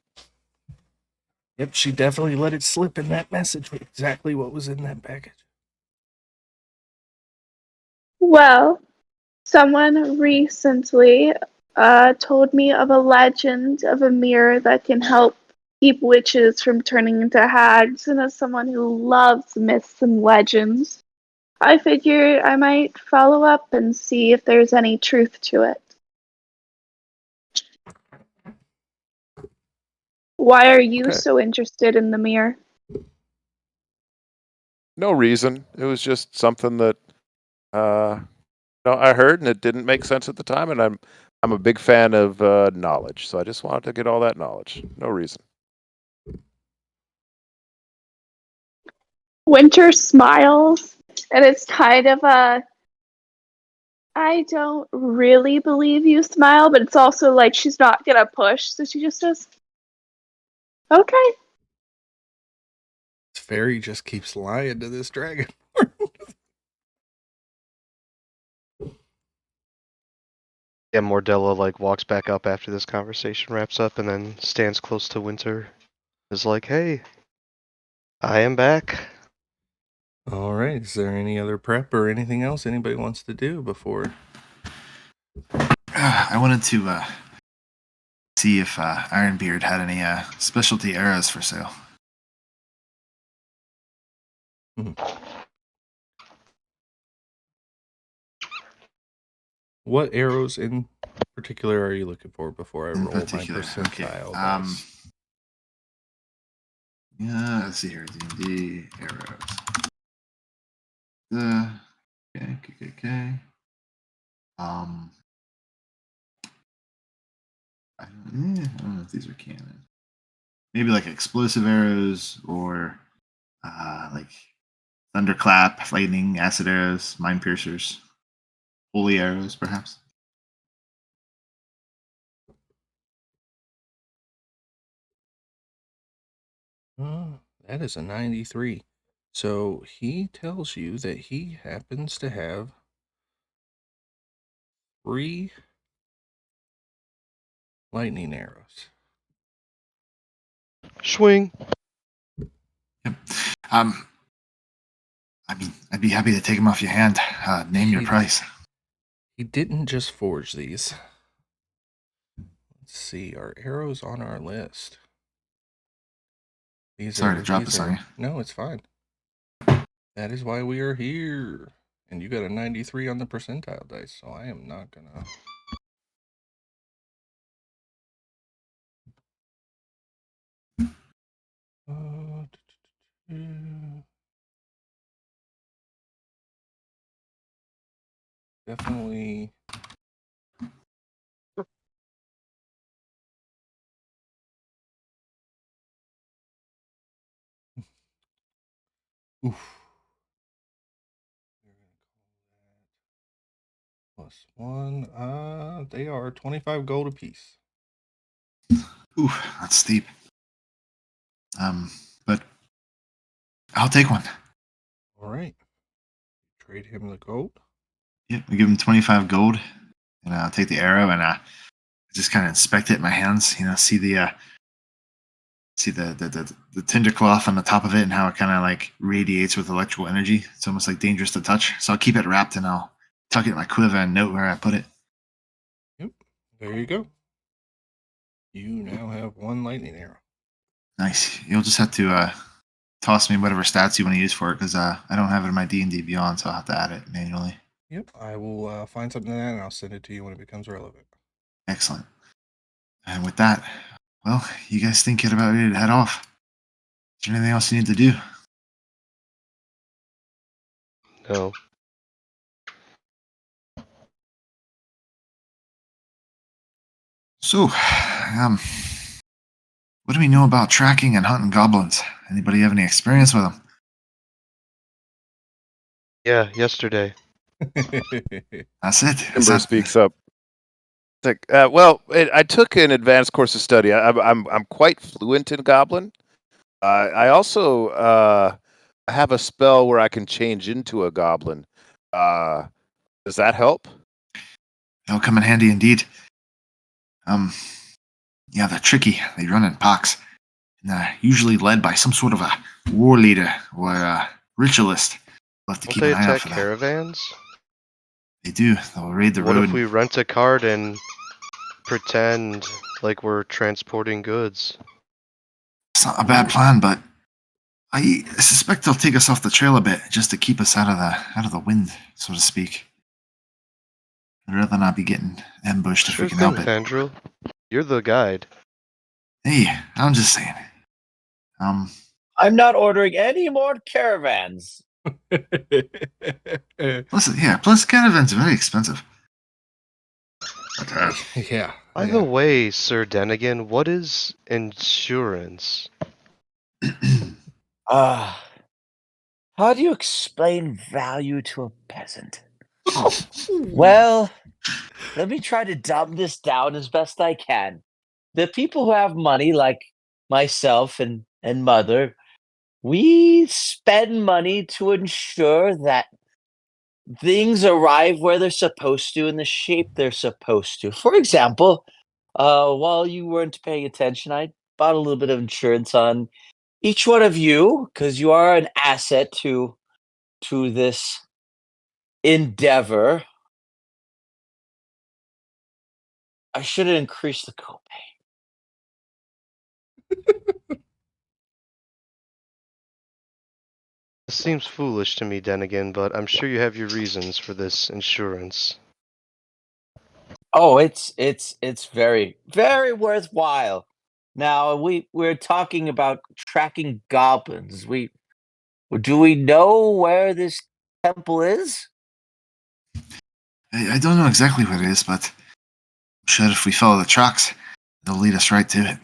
Yep, she definitely let it slip in that message with exactly what was in that package. Well, someone recently told me of a legend of a mirror that can help keep witches from turning into hags, and as someone who loves myths and legends, I figured I might follow up and see if there's any truth to it. Why are you Okay. so interested in the mirror? No reason. It was just something that I heard, and it didn't make sense at the time. And I'm a big fan of knowledge, so I just wanted to get all that knowledge. No reason. Winter smiles, and it's kind of a I don't really believe you smile, but it's also like she's not gonna push, so she just says, okay. This fairy just keeps lying to this dragon. Yeah, Mordella like walks back up after this conversation wraps up and then stands close to Winter. Is like, hey, I am back. All right. Is there any other prep or anything else anybody wants to do before? I wanted to see if Ironbeard had any specialty arrows for sale. What arrows in particular are you looking for before I In roll my particular, percentile okay. dice? Yeah, let's see here. D&D arrows. Okay. I don't know if these are canon. Maybe like explosive arrows or like thunderclap, lightning, acid arrows, mind piercers, holy arrows, perhaps. That is a 93. So he tells you that he happens to have 3 lightning arrows. Swing. Yep. I mean, I'd be happy to take them off your hand. Name your price. He didn't just forge these. Let's see, are arrows on our list? Sorry to drop this on you. No, it's fine. That is why we are here. And you got a 93 on the percentile dice, so I am not gonna. Definitely. Oof. +1. They are 25 gold apiece. Ooh, that's steep. But I'll take one. All right. Trade him the gold. Yep, we give him 25 gold, and I'll take the arrow and just kind of inspect it in my hands. You know, see the tinder cloth on the top of it and how it kind of like radiates with electrical energy. It's almost like dangerous to touch. So I'll keep it wrapped and I'll tuck it in my quiver and note where I put it. Yep. There you go. You now have 1 lightning arrow. Nice. You'll just have to toss me whatever stats you want to use for it because I don't have it in my D&D Beyond, so I'll have to add it manually. Yep, I will find something in that and I'll send it to you when it becomes relevant. Excellent. And with that, well, you guys think you're about ready to head off? Is there anything else you need to do? No. So, what do we know about tracking and hunting goblins? Anybody have any experience with them? Yeah, yesterday. That's it. Ember speaks up. It's like, I took an advanced course of study. I'm quite fluent in Goblin. I also have a spell where I can change into a goblin. Does that help? They'll come in handy indeed. Yeah, they're tricky. They run in packs. And they're usually led by some sort of a war leader or a ritualist. We'll have to Don't keep they an eye out attack for that. caravans? They do. They'll raid the What road. if we rent a cart and pretend like we're transporting goods? It's not a bad plan, but I suspect they'll take us off the trail a bit just to keep us out of the wind, so to speak. I'd rather not be getting ambushed if Sure we can thing, help it. Thrandil. You're the guide. Hey, I'm just saying. I'm not ordering any more caravans. Plus caravans are very expensive. But, yeah. By the way, Sir Dennigan, what is insurance? How do you explain value to a peasant? Well, let me try to dumb this down as best I can. The people who have money, like myself and mother, we spend money to ensure that things arrive where they're supposed to in the shape they're supposed to. For example, while you weren't paying attention, I bought a little bit of insurance on each one of you because you are an asset to this endeavor. I should have increased the copay. This seems foolish to me, Dennigan, but I'm sure you have your reasons for this insurance. Oh, it's very, very worthwhile. Now we're talking about tracking goblins. Do we know where this temple is? I don't know exactly what it is, but I'm sure if we follow the tracks, they'll lead us right to it.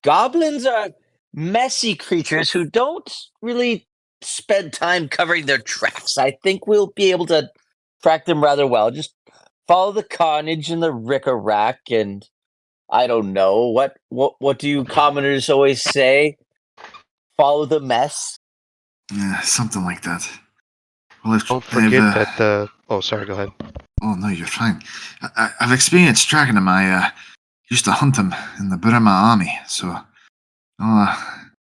Goblins are messy creatures who don't really spend time covering their tracks. I think we'll be able to track them rather well. Just follow the carnage and the rick-a-rack, and I don't know what do you commoners always say? Follow the mess. Yeah, something like that. Well, Don't forget that the... Oh, sorry, go ahead. Oh, no, you're fine. I've experienced tracking them. I used to hunt them in the Burma army, so I'll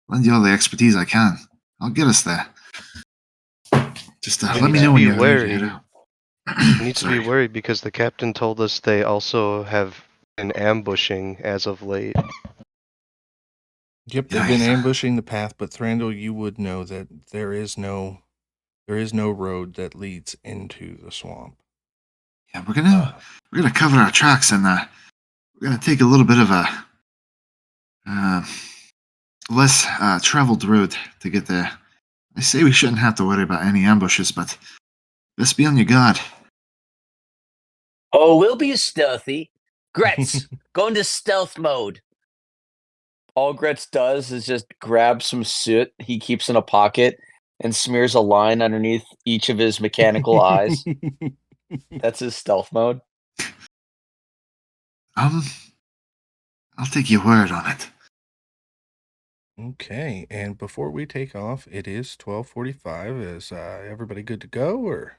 lend you all the expertise I can. I'll get us there. Just let me know when you're ready to head out. You need to be worried because the captain told us they also have been ambushing as of late. Yep, they've been ambushing the path, but Thrandil, you would know that there is no road that leads into the swamp. Yeah, we're gonna cover our tracks, and we're gonna take a little bit of a less traveled road to get there. I say we shouldn't have to worry about any ambushes, but best be on your guard. Oh, we'll be stealthy. Gretz, go into stealth mode. All Gretz does is just grab some soot he keeps in a pocket and smears a line underneath each of his mechanical eyes. That's his stealth mode. I'll take your word on it. Okay, and before we take off, it is 12:45. Is everybody good to go, or?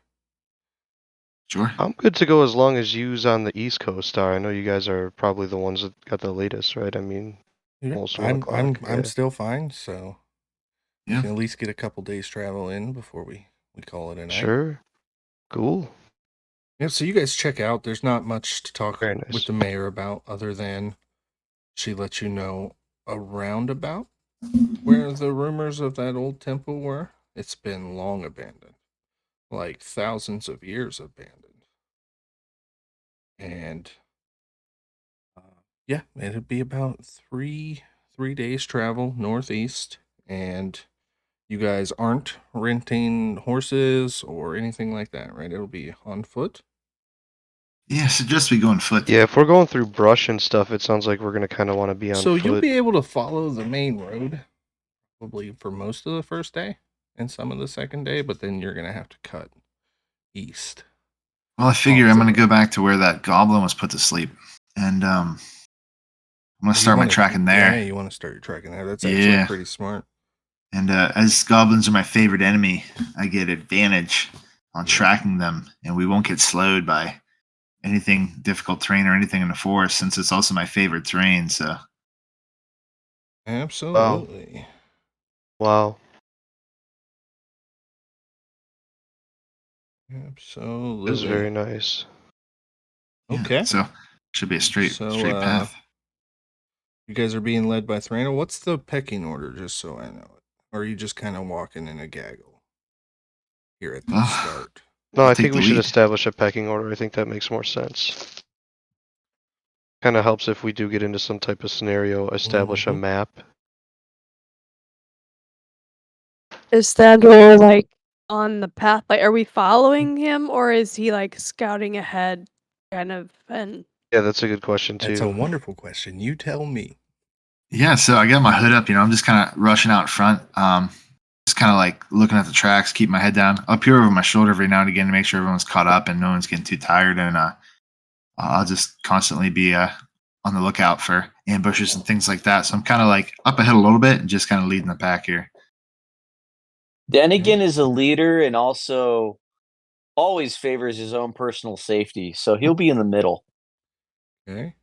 Sure. I'm good to go as long as you's on the East Coast are. I know you guys are probably the ones that got the latest, right? I mean, almost 1 o'clock. I'm still fine, so we Yeah. can at least get a couple days travel in before we call it a night. Sure. Cool. Yeah, so you guys check out. There's not much to talk Very nice. with the mayor about other than she lets you know around about where the rumors of that old temple were. It's been long abandoned. like thousands of years abandoned. And yeah, it'd be about three days travel northeast, and you guys aren't renting horses or anything like that, right? It'll be on foot. Yeah, suggest we go on foot. Yeah, if we're going through brush and stuff, it sounds like we're gonna kind of want to be on So foot. you'll be able to follow the main road probably for most of the first day and some of the second day, but then you're gonna have to cut east. Well, I figure I'm going to go back to where that goblin was put to sleep, and I'm going to start my tracking there. Yeah, you want to start your tracking there. That's actually pretty smart. And as goblins are my favorite enemy, I get advantage on tracking them, and we won't get slowed by anything difficult terrain or anything in the forest, since it's also my favorite terrain. So, absolutely. Wow. Absolutely. It's very nice. Okay. Yeah, so should be a straight path. You guys are being led by Thrandil. What's the pecking order, just so I know it? Or are you just kind of walking in a gaggle here at the start? No, I think we should establish a pecking order. I think that makes more sense. Kind of helps if we do get into some type of scenario, establish a map. Is Thrandil like on the path? Like, are we following him, or is he like scouting ahead, kind of? And yeah, that's a good question too. That's a wonderful question. You tell me. Yeah, so I got my hood up. I'm just kind of rushing out front. Just kind of like looking at the tracks, keep my head down, up here over my shoulder every now and again to make sure everyone's caught up and no one's getting too tired. And I'll just constantly be on the lookout for ambushes and things like that. So I'm kind of like up ahead a little bit and just kind of leading the pack here. Dennigan is a leader and also always favors his own personal safety, so he'll be in the middle. Okay.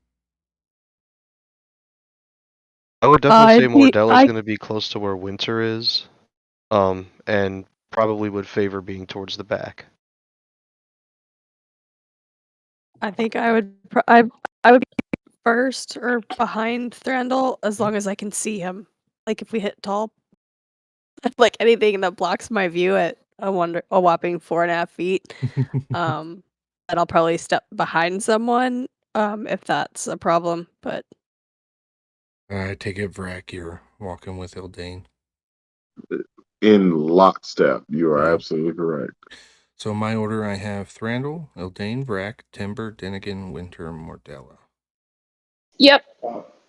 I would definitely say Mordella's going to be close to where winter is, and probably would favor being towards the back. I think I would I would be first or behind Thrandil as long as I can see him. Like if we hit tall, like anything that blocks my view at a whopping 4.5 feet, then I'll probably step behind someone if that's a problem. But I take it, Vraak, you're walking with Ildain. In lockstep, you are absolutely correct. So my order, I have Thrandil, Ildain, Vraak, Timber, Dennigan, Winter, Mordella. Yep.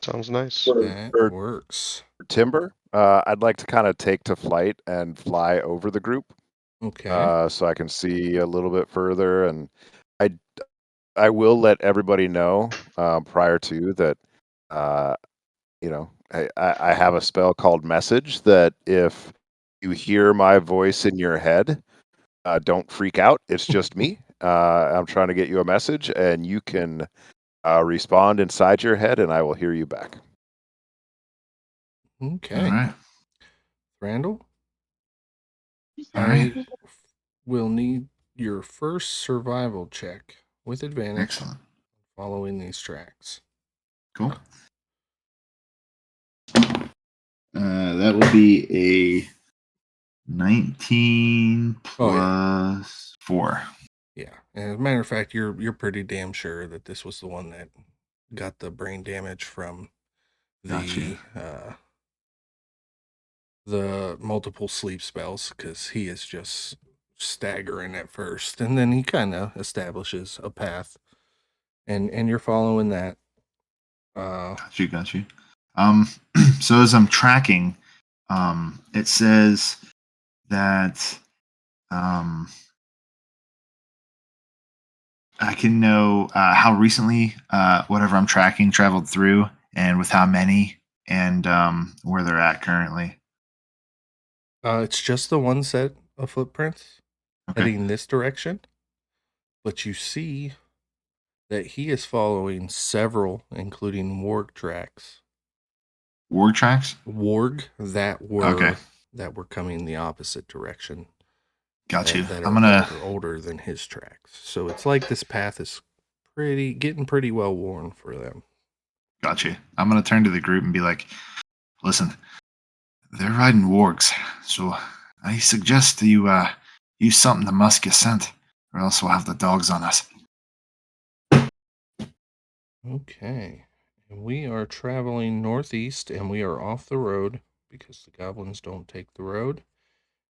Sounds nice. That works. Timber, I'd like to kind of take to flight and fly over the group. Okay. So I can see a little bit further, and I will let everybody know prior to that. I have a spell called Message that if you hear my voice in your head, don't freak out. It's just me. I'm trying to get you a message, and you can respond inside your head, and I will hear you back. Okay. All right. Thrandil, All right. I will need your first survival check with advantage. Excellent. Following these tracks. Cool. That will be a 19 plus 4. Yeah. And as a matter of fact, you're pretty damn sure that this was the one that got the brain damage from the multiple sleep spells, because he is just staggering at first, and then he kind of establishes a path, and you're following that. Got you. So as I'm tracking, it says that I can know how recently whatever I'm tracking traveled through, and with how many, and where they're at currently. It's just the one set of footprints heading this direction, but you see that he is following several, including warg tracks. Warg tracks? Warg that were coming the opposite direction. Got you. That I'm gonna older than his tracks, so it's like this path is getting pretty well worn for them. Got you. I'm gonna turn to the group and be like, "Listen, they're riding wargs, so I suggest you Use something to musk your scent, or else we'll have the dogs on us. Okay. And we are traveling northeast, and we are off the road because the goblins don't take the road.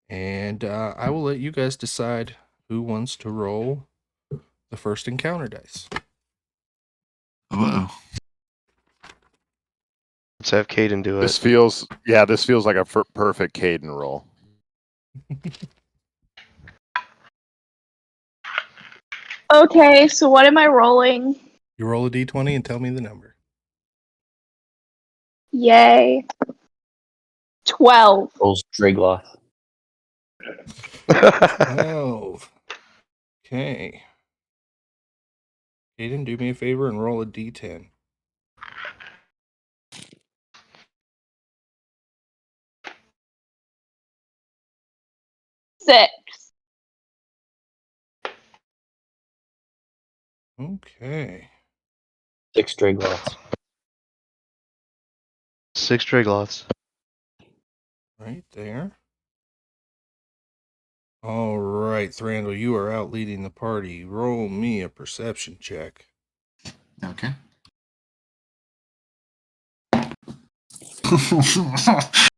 And I will let you guys decide who wants to roll the first encounter dice. Uh-oh. Let's have Caden do This it. feels like a perfect Caden roll. Okay, so what am I rolling? You roll a d20 and tell me the number. Yay. 12. Rolls Dragloth. 12. Okay. Aiden, do me a favor and roll a d10. Six. Okay. 6 Dragloths. 6 Dragloths. Right there. All right, Thrandil, you are out leading the party. Roll me a perception check. Okay.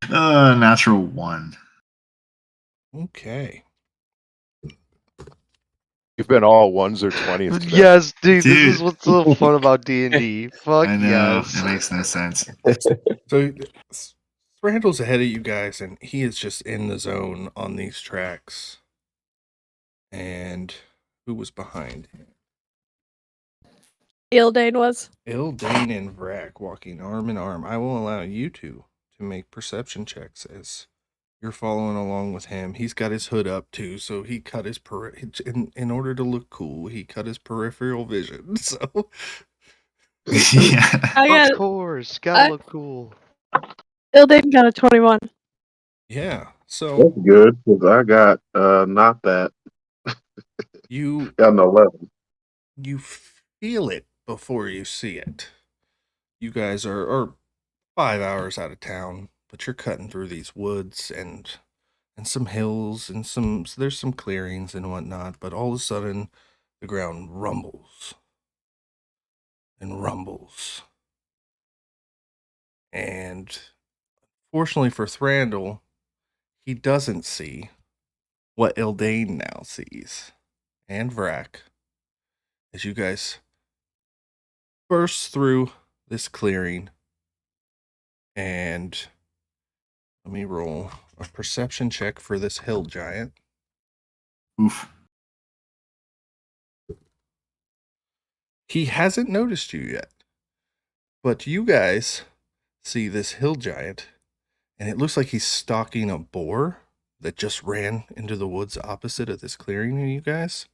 Natural 1. Okay. You've been all 1s or 20s today. Yes, dude, this Dude. is what's so fun about D&D. Fuck I know, yes. it makes no sense. So Thrandil's ahead of you guys, and he is just in the zone on these tracks. And who was behind him? Ildain was. Ildain and Vraak walking arm in arm. I will allow you two to make perception checks as you're following along with him. He's got his hood up too, so he cut his in order to look cool. He cut his peripheral vision. So Yeah. Of course, gotta look cool. Ildain got a 21. yeah, so That's good because I got not that. you Got an 11. you feel it before you see it. You guys are 5 hours out of town, but you're cutting through these woods and some hills and there's some clearings and whatnot, but all of a sudden the ground rumbles and rumbles. And fortunately for Thrandil, he doesn't see what Ildain now sees. And Vraak, as you guys burst through this clearing. And let me roll a perception check for this hill giant. Oof. He hasn't noticed you yet, but you guys see this hill giant, and it looks like he's stalking a boar that just ran into the woods opposite of this clearing to you guys.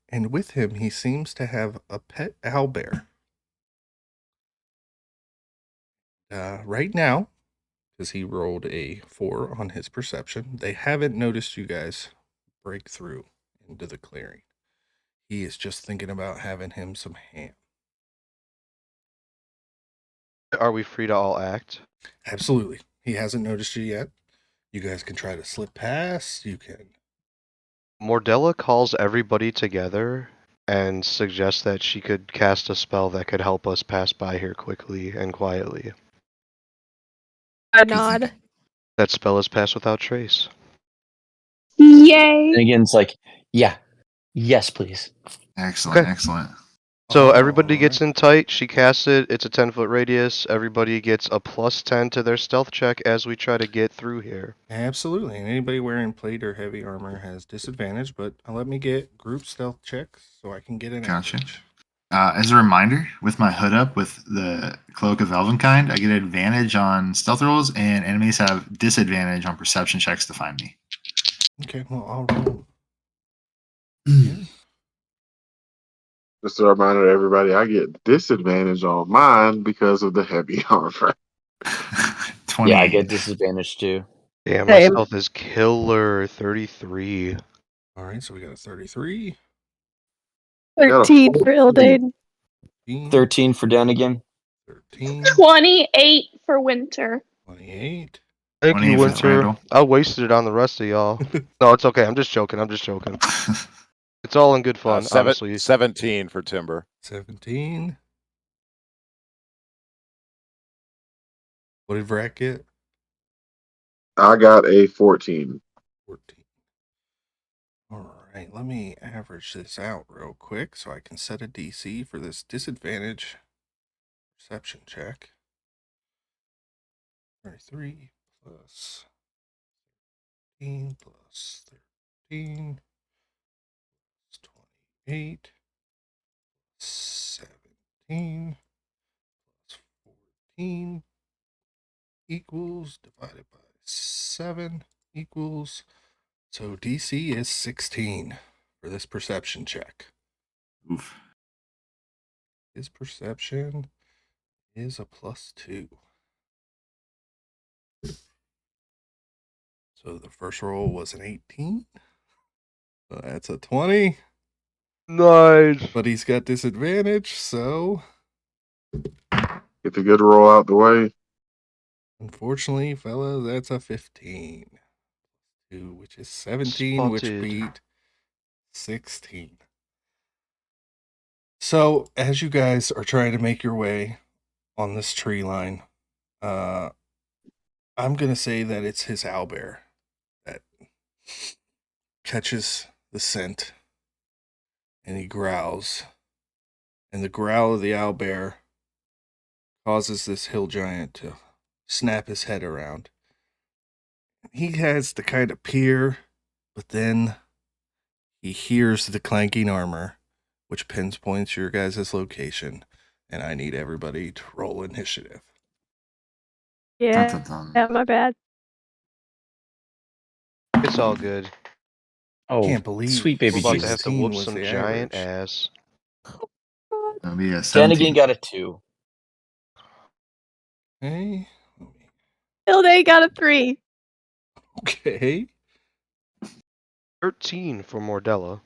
And with him, he seems to have a pet owlbear. Right now, because he rolled a 4 on his perception, they haven't noticed you guys break through into the clearing. He is just thinking about having him some ham. Are we free to all act? Absolutely. He hasn't noticed you yet. You guys can try to slip past. You can. Mordella calls everybody together and suggests that she could cast a spell that could help us pass by here quickly and quietly. I nod. That spell is pass without trace. Yay. Dennigan's like, yeah. Yes, please. Excellent, Okay. excellent. So everybody gets in tight, she casts it, it's a 10-foot radius, everybody gets a +10 to their stealth check as we try to get through here. Absolutely. And anybody wearing plate or heavy armor has disadvantage, but let me get group stealth checks so I can get an Gotcha. average. As a reminder, with my hood up with the Cloak of Elvenkind, I get advantage on stealth rolls, and enemies have disadvantage on perception checks to find me. Okay, well, I'll roll. Just a reminder to everybody, I get disadvantage on mine because of the heavy armor. 28. Yeah, I get disadvantage too. Damn, my stealth is killer, 33. All right, so we got a 33. 13 for Ildain. 13 for Dennigan. 13. 28 for winter. 28. Thank 20 you, for Winter. Thrandil. I wasted it on the rest of y'all. No, it's okay. I'm just joking. It's all in good fun, honestly. 17 for Timber. 17. What did Vrack get? I got a 14. 14. All right, let me average this out real quick so I can set a DC for this disadvantage perception check. 33 plus 13 plus 13 plus 28 17 plus 14 equals divided by 7 equals. So DC is 16 for this perception check. Oof. His perception is a +2. So the first roll was an 18. So that's a 20. Nice. But he's got disadvantage, so Get the good roll out the way. unfortunately, fella, that's a 15. 2, which is 17, which Spotted. beat 16. So as you guys are trying to make your way on this tree line, I'm gonna say that it's his owlbear that catches the scent and he growls. And the growl of the owlbear causes this hill giant to snap his head around. He has to kind of peer, but then he hears the clanking armor, which pinpoints your guys' location. And I need everybody to roll initiative. Yeah, Dun, dun, yeah, dun. my bad. It's all good. Oh, Can't believe sweet baby We're about to have Jesus. to 16 whoop was some the giant average. ass. That'll be a 17. Dennigan got a 2. Okay. Ildain got a 3. Okay. 13 for Mordella.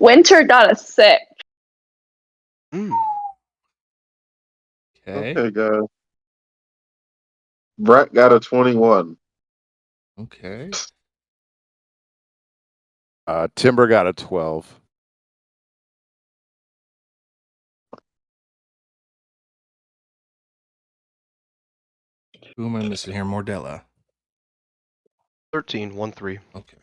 Winter got a 6. Mm. Okay. Okay, guys. Brett got a 21. Okay. Timber got a 12. Who am I missing here? Mordella. 13, 1-3. Okay.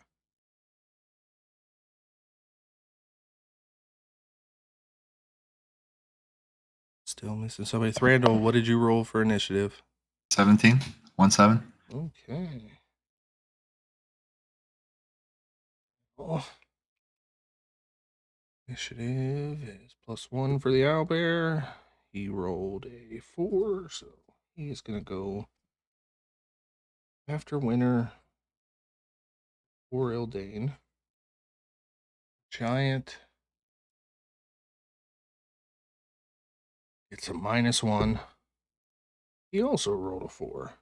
Still missing somebody. Thrandil, what did you roll for initiative? 17. 1-7. Okay. Oh. Initiative is +1 for the owlbear. He rolled a 4, so he is going to go after Winter or Ildain. Giant. It's a -1. He also rolled a 4.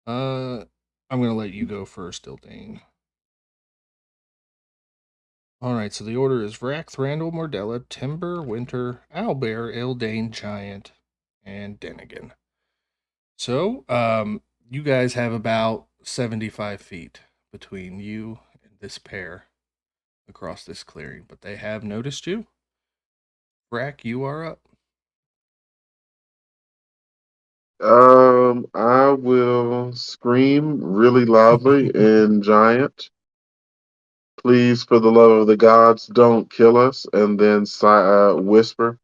I'm going to let you go first, Ildain. All right, so the order is Vraak, Thrandil, Mordella, Timber, Winter, Owlbear, Ildain, Giant, and Dennigan. So, you guys have about 75 feet between you and this pair across this clearing, but they have noticed you. Vraak, you are up. I will scream really loudly in Giant. Please, for the love of the gods, don't kill us. And then whisper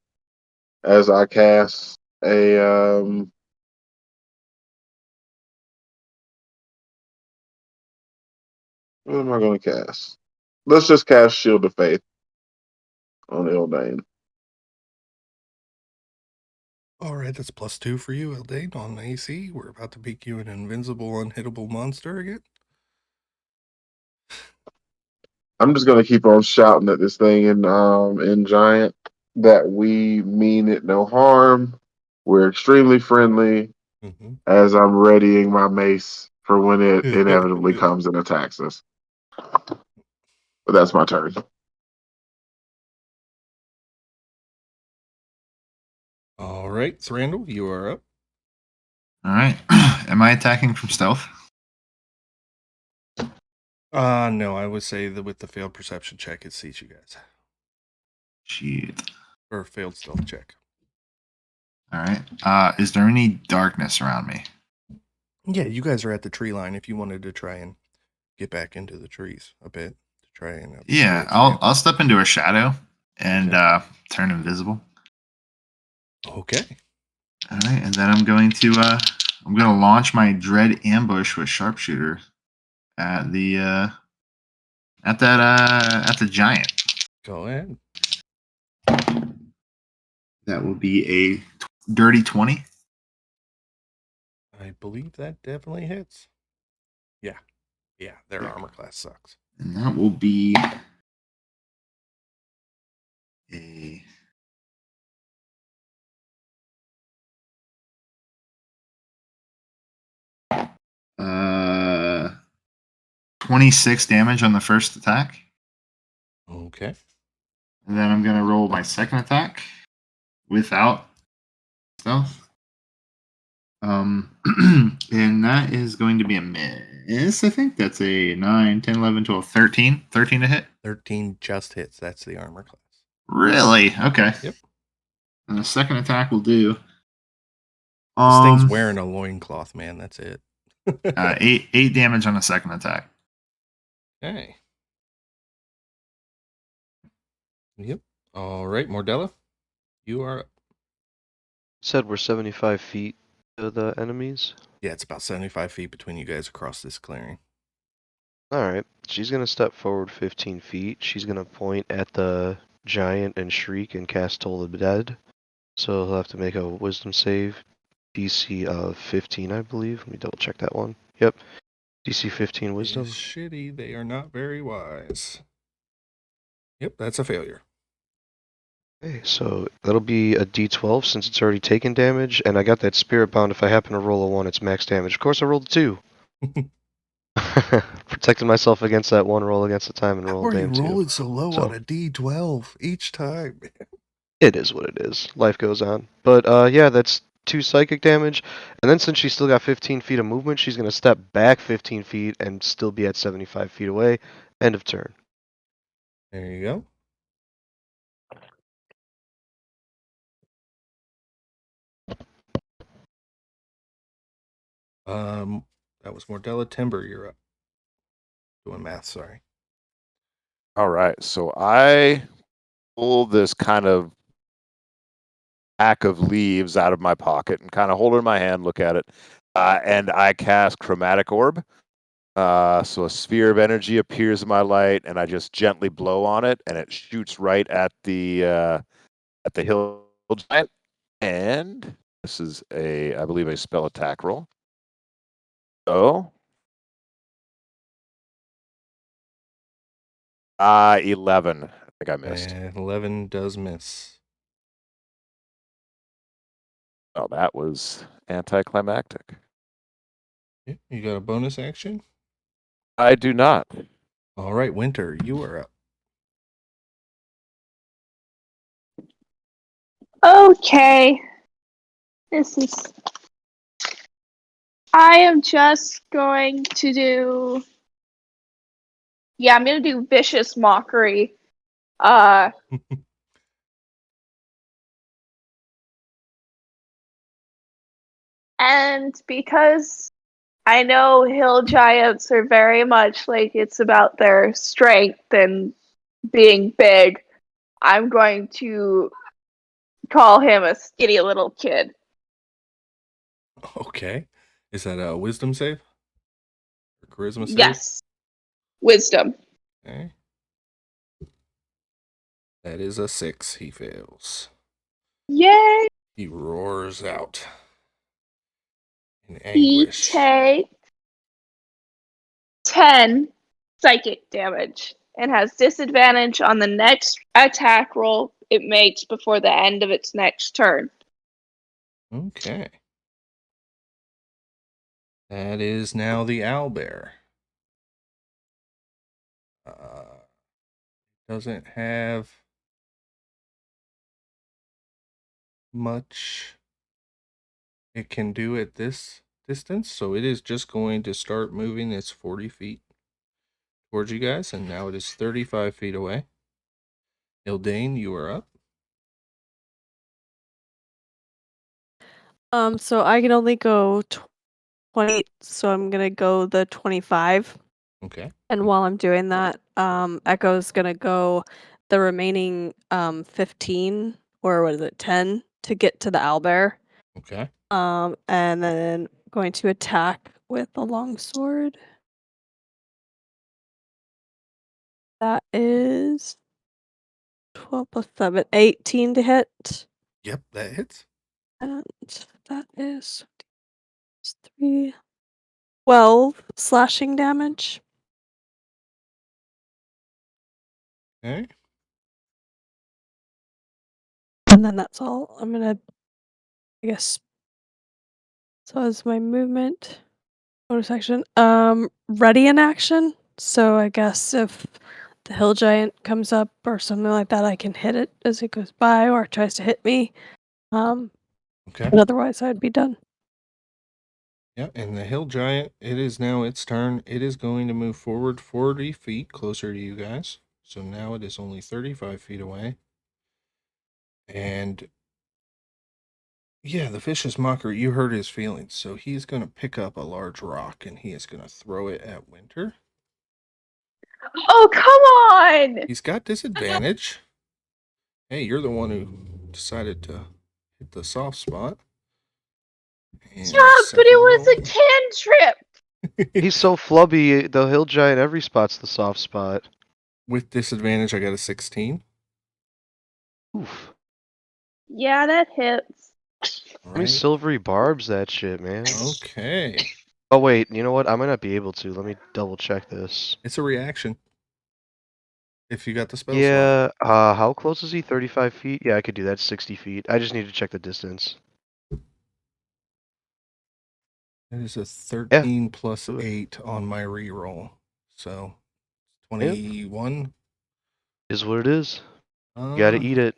as I cast a what am I going to cast? Let's just cast Shield of Faith on Ildain. All right, that's +2 for you, Ildain, on AC. We're about to make you an invincible, unhittable monster again. I'm just going to keep on shouting at this thing in Giant that we mean it no harm. We're extremely friendly. Mm-hmm. As I'm readying my mace for when it inevitably comes and attacks us. But that's my turn. All right, Thrandil, you are up. All right. Am I attacking from stealth? No, I would say that with the failed perception check, it sees you guys. Shit. Or failed stealth check. All right. Is there any darkness around me? Yeah, you guys are at the tree line if you wanted to try and get back into the trees a bit. To try and Yeah, I'll step into a shadow and turn invisible. Okay. All right, and then I'm going to launch my dread ambush with sharpshooter at the giant. Go ahead. That will be a dirty 20. I believe that definitely hits. Yeah. Yeah, their armor class sucks. And that will be a 26 damage on the first attack. Okay. And then I'm going to roll my second attack without stealth. And that is going to be a miss, I think. That's a 9, 10, 11, 12, 13. 13 to hit? 13 just hits. That's the armor class. Really? Okay. Yep. And the second attack will do. This thing's wearing a loincloth, man. That's it. 8 damage on the second attack. Okay. Yep. All right, Mordella, you are up. Said we're 75 feet to the enemies. Yeah, it's about 75 feet between you guys across this clearing. Alright, she's gonna step forward 15 feet. She's gonna point at the giant and shriek and cast Toll of the Dead. So he'll have to make a wisdom save. DC of 15, I believe. Let me double check that one. Yep. DC 15 wisdom. Is shitty. They are not very wise. Yep, that's a failure. Okay, so that'll be a D12 since it's already taken damage, and I got that spirit bound. If I happen to roll a 1, it's max damage. Of course, I rolled a 2. Protected myself against that one roll against the time and How rolled are a you damn 2. rolling so low So- on a D12 each time? It is what it is. Life goes on. But yeah, that's 2 psychic damage. And then since she's still got 15 feet of movement, she's going to step back 15 feet and still be at 75 feet away. End of turn. There you go. That was Mordella. Timber, you're up. Doing math, sorry. All right, so I pull this kind of pack of leaves out of my pocket and kind of hold it in my hand, look at it, and I cast Chromatic Orb. So a sphere of energy appears in my light, and I just gently blow on it, and it shoots right at the hill giant. And this is I believe, a spell attack roll. So 11. I think I missed. And 11 does miss. Oh, that was anticlimactic. Yeah, you got a bonus action? I do not. All right, Winter, you are up. Okay. This is. I am just going to do. Yeah, I'm going to do Vicious Mockery. And because I know hill giants are very much like it's about their strength and being big, I'm going to call him a skinny little kid. Okay. Is that a wisdom save? Or charisma save? Yes. Wisdom. Okay. That is a 6. He fails. Yay! He roars out in He anguish. takes 10 psychic damage and has disadvantage on the next attack roll it makes before the end of its next turn. Okay. That is now the owlbear. Doesn't have much it can do at this distance. So it is just going to start moving its 40 feet towards you guys, and now it is 35 feet away. Ildain, you are up. So I can only go 20, so I'm gonna go the 25. Okay. And while I'm doing that, Echo's gonna go the remaining 15, or what is it, 10 to get to the owlbear. Okay. And then going to attack with the longsword. That is 12 plus 7, 18 to hit. Yep, that hits. And that is 3, 12 slashing damage. Okay. And then that's all. I'm gonna, I guess. So as my movement, bonus action, ready in action. So I guess if the hill giant comes up or something like that, I can hit it as it goes by or tries to hit me. Okay. But otherwise, I'd be done. Yeah, and the hill giant, it is now its turn. It is going to move forward 40 feet closer to you guys. So now it is only 35 feet away. And yeah, the vicious mocker, you hurt his feelings. So he's going to pick up a large rock and he is going to throw it at Winter. Oh, come on! He's got disadvantage. Hey, you're the one who decided to hit the soft spot. And Yeah, but it was a cantrip! He's so flubby, the hill giant every spot's the soft spot. With disadvantage, I got a 16. Oof. Yeah, that hits. How many silvery barbs that shit, man? Okay. Oh wait, you know what? I might not be able to. Let me double check this. It's a reaction. If you got the spell slot. Yeah, how close is he? 35 feet? Yeah, I could do that. 60 feet. I just need to check the distance. That is a 13 plus 8 on my reroll. So 21. Is what it is. You gotta eat it.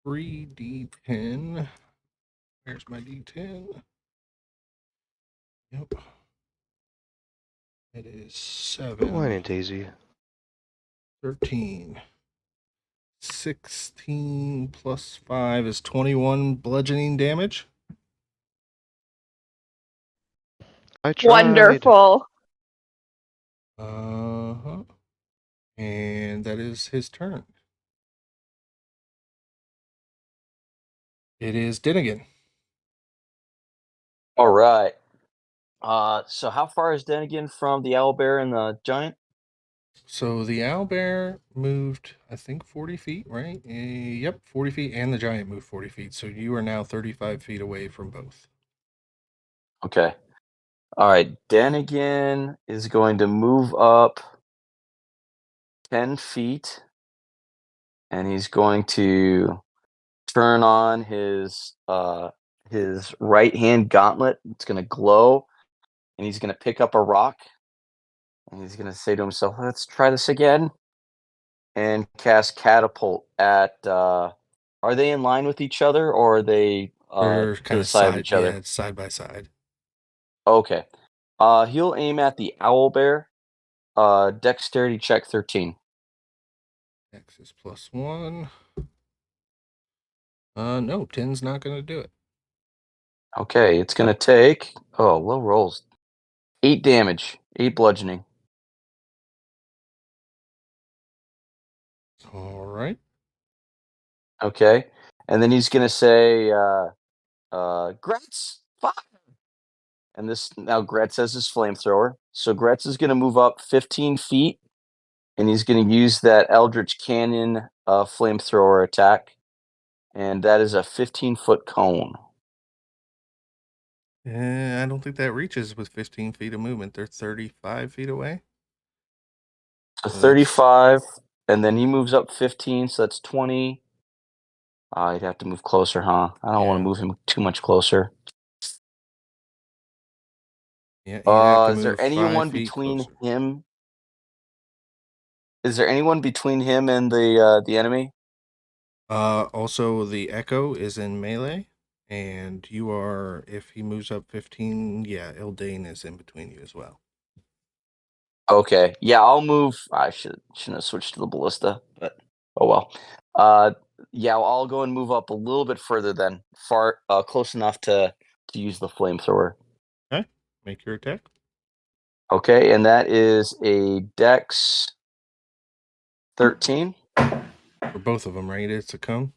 3d10. Where's my d10? Yep. It is 7. Wine and Daisy. 13. 16 plus 5 is 21 bludgeoning damage. I tried. Wonderful. Uh-huh. And that is his turn. It is Dennigan. All right. So how far is Dennigan from the owlbear and the giant? So the owlbear moved, I think, 40 feet, right? Yep, 40 feet, and the giant moved 40 feet. So you are now 35 feet away from both. Okay. All right. Dennigan is going to move up 10 feet, and he's going to turn on his right hand gauntlet. It's going to glow, and he's going to pick up a rock, and he's going to say to himself, "Let's try this again," and cast catapult at. Are they in line with each other, or are they They're to kind the of side of side, each other? yeah, side by side. Okay. He'll aim at the owlbear. Dexterity check 13. X is +1. No, 10's not going to do it. Okay, it's going to take, low rolls. 8 damage, 8 bludgeoning. All right. Okay. And then he's going to say, Gretz, fire! And this, now Gretz has his flamethrower. So Gretz is going to move up 15 feet, and he's going to use that Eldritch Cannon flamethrower attack. And that is a 15-foot cone. I don't think that reaches with 15 feet of movement. They're 35 feet away. So 35, and then he moves up 15, so that's 20. He'd have to move closer, huh? I don't want to move him too much closer. Yeah, he'd have to is there move anyone 5 feet between closer. him? Is there anyone between him and the enemy? Also, the Echo is in melee, And you are, if he moves up 15, yeah, Ildain is in between you as well. Okay. Yeah, I'll move. I shouldn't have switched to the ballista, but oh well. Yeah, I'll go and move up a little bit further then, close enough to use the flamethrower. Okay, make your attack. Okay, and that is a Dex 13. For both of them, right? It's a cone.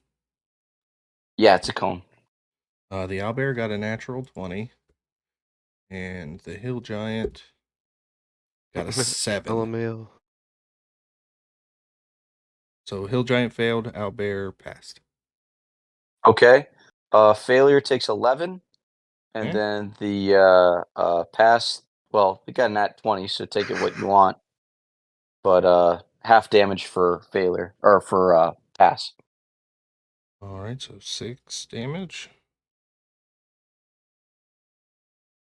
Yeah, it's a cone. The owlbear got a natural 20, and the hill giant got a 7. LMAO. So hill giant failed, owlbear passed. Okay. Failure takes 11, and Okay. then the pass. Well, we got a nat 20, so take it what you want. But half damage for failure or for pass. All right, so 6 damage.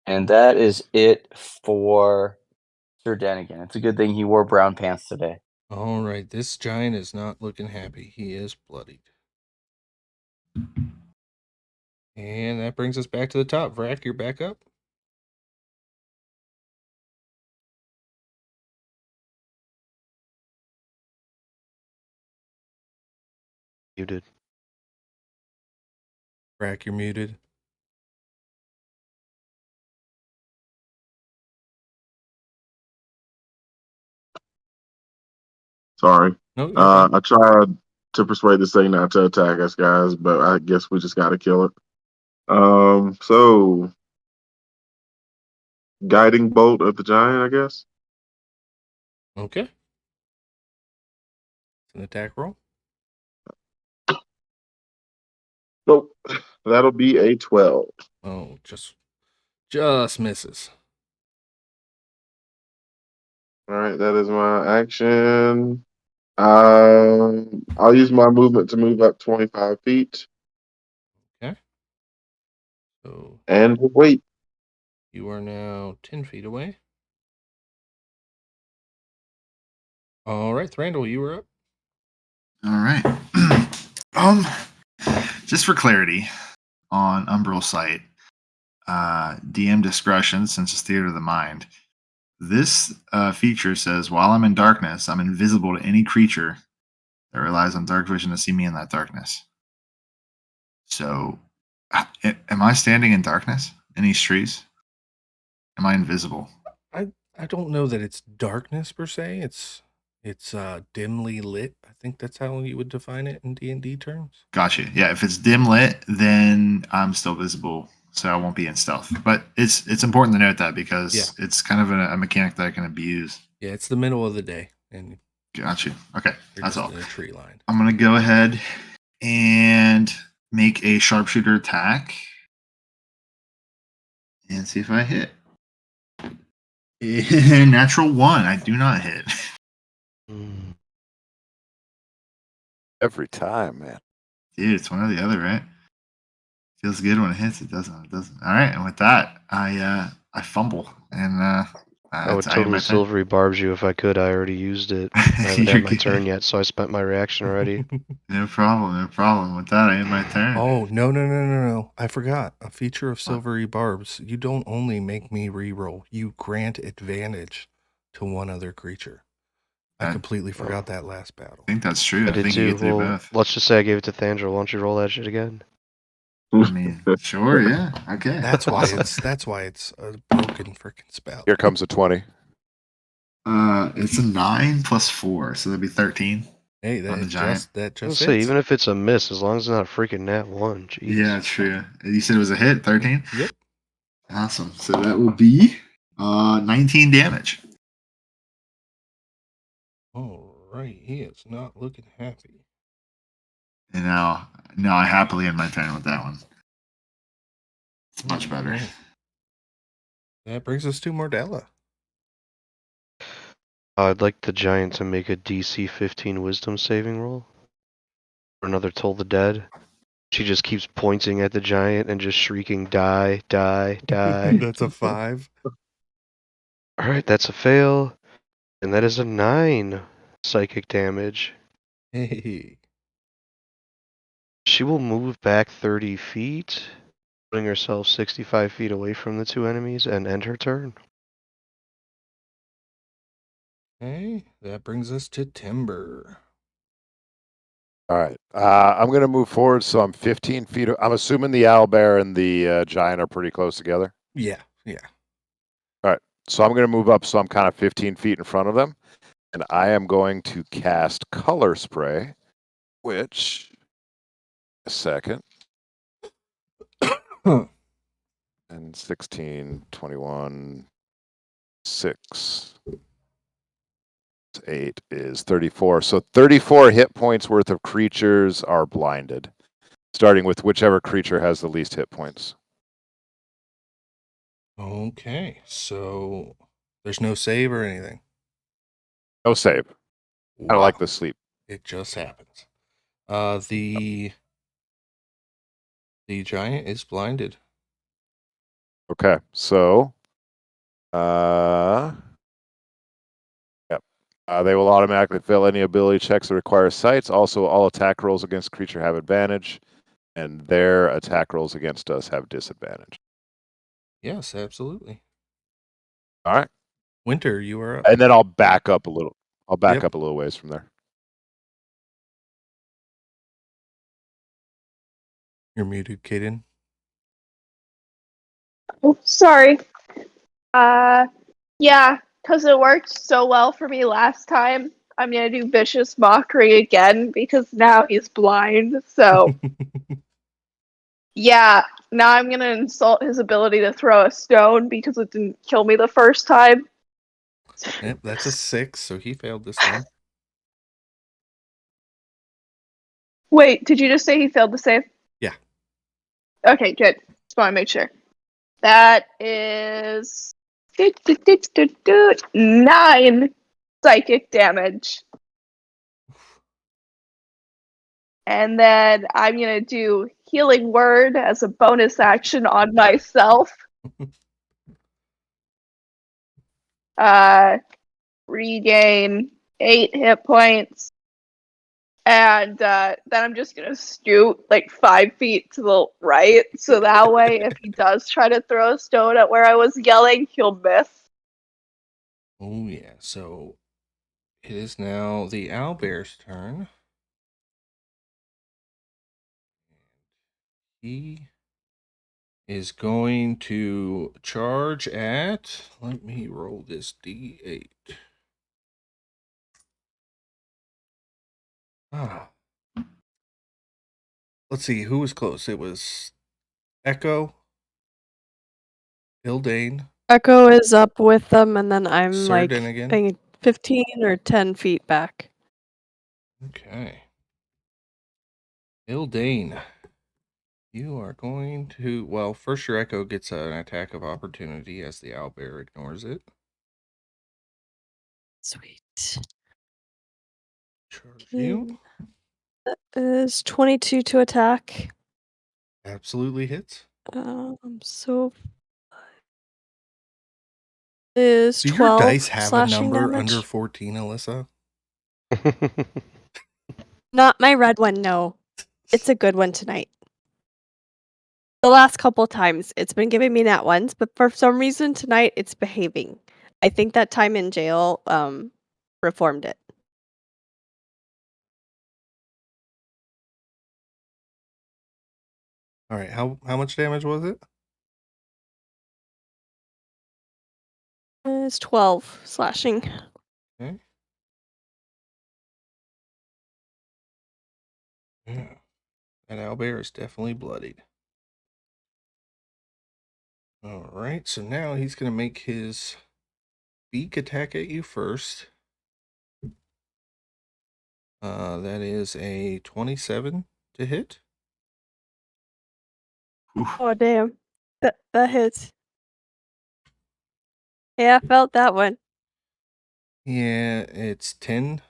And that is it for Sir Dennigan. It's a good thing he wore brown pants today. All right, this giant is not looking happy. He is bloodied. And that brings us back to the top. Vraak, you're back up. You did. Vraak, you're muted. Sorry. No, you're fine. I tried to persuade this thing not to attack us, guys, but I guess we just got to kill it. So guiding bolt of the giant, I guess. Okay. It's an attack roll. Nope. That'll be a 12. Oh, just misses. All right, that is my action. I'll use my movement to move up 25 feet. Okay. So And wait. you are now 10 feet away. All right, Thrandil, you were up. All right. Just for clarity, on Umbral site, DM discretion, since it's theater of the mind. This feature says, while I'm in darkness, I'm invisible to any creature that relies on dark vision to see me in that darkness. So, am I standing in darkness in these trees? Am I invisible? I don't know that it's darkness per se. It's dimly lit. I think that's how you would define it in D&D terms. Gotcha. Yeah, if it's dim lit, then I'm still visible, so I won't be in stealth. But it's important to note that because it's kind of a mechanic that I can abuse. Yeah, it's the middle of the day, and gotcha. Okay, you're that's just all. in a tree line. I'm gonna go ahead and make a sharpshooter attack and see if I hit. Natural 1. I do not hit. Every time, man. Dude, it's one or the other, right? Feels good when it hits. It doesn't. It doesn't. All right, and with that, I fumble and I would totally silvery barbs you if I could. I already used it. I haven't had my turn yet, so I spent my reaction already. No problem. No problem. With that, I end my turn. Oh, no. I forgot. A feature of silvery barbs. You don't only make me reroll. You grant advantage to one other creature. I completely forgot that last battle. I think that's true. I did think too. you get to do Well, both. let's just say I gave it to Thrandil. Why don't you roll that shit again? I mean, sure, yeah. Okay. That's why it's a broken freaking spell. Here comes a 20. It's a 9 plus 4, so that'd be 13. Hey, on the that giant. just that I'll just say, fits. even if it's a miss, as long as it's not a freaking nat 1. Jeez. Yeah, true. You said it was a hit, 13? Yep. Awesome. So that will be 19 damage. All right, he is not looking happy. And now I happily end my turn with that one. It's much better. Right. That brings us to Mordella. I'd like the giant to make a DC 15 wisdom saving roll. Or another Toll the Dead. She just keeps pointing at the giant and just shrieking, die, die, die. That's a 5. Alright, that's a fail. And that is a 9 psychic damage. Hey. She will move back 30 feet Putting herself 65 feet away from the two enemies and end her turn. Okay, that brings us to Timber. All right. I'm going to move forward, so I'm 15 feet. I'm assuming the owlbear and the giant are pretty close together. Yeah. All right. So I'm going to move up, so I'm kind of 15 feet in front of them. And I am going to cast Color Spray, which... A second. And 16, 21, 6... 8 is 34. So 34 hit points worth of creatures are blinded, starting with whichever creature has the least hit points. Okay, so there's no save or anything. No save. I Wow. like the sleep. It just happens. The giant is blinded. Okay, so they will automatically fail any ability checks that require sights. Also, all attack rolls against creature have advantage, and their attack rolls against us have disadvantage. Yes, absolutely. All right. Winter, you are up. And then I'll back up a little. I'll back Yep. up a little ways from there. You're muted, Kaden. Oh, sorry. Yeah, because it worked so well for me last time. I'm gonna do vicious mockery again because now he's blind. So yeah, now I'm gonna insult his ability to throw a stone because it didn't kill me the first time. Yep, that's a 6, so he failed this time. Wait, did you just say he failed to save? Yeah. Okay, good. Just want to make sure. That is 9 psychic damage. And then I'm going to do Healing Word as a bonus action on myself. Regain 8 hit points. And then I'm just going to scoot like 5 feet to the right. So that way, if he does try to throw a stone at where I was yelling, he'll miss. Oh, yeah. So it is now the owlbear's turn. He is going to charge at... Let me roll this D8. Let's see, who was close? It was Echo, Ildain, Echo is up with them, and then I'm Sir like Dennigan. 15 or 10 feet back. Okay. Ildain, you are going to... Well, first your Echo gets an attack of opportunity as the owlbear ignores it. Sweet. Charge you. That is 22 to attack. Absolutely hits. So is Do 12 your dice have a slashing number damage. under 14, Alyssa? Not my red one, no. It's a good one tonight. The last couple times it's been giving me nat ones, but for some reason tonight it's behaving. I think that time in jail reformed it. All right, how much damage was it? It's 12 slashing. Okay. Yeah, that owlbear is definitely bloodied. All right, so now he's going to make his beak attack at you first. That is a 27 to hit. Oh damn. That hits. Yeah, I felt that one. Yeah, it's 10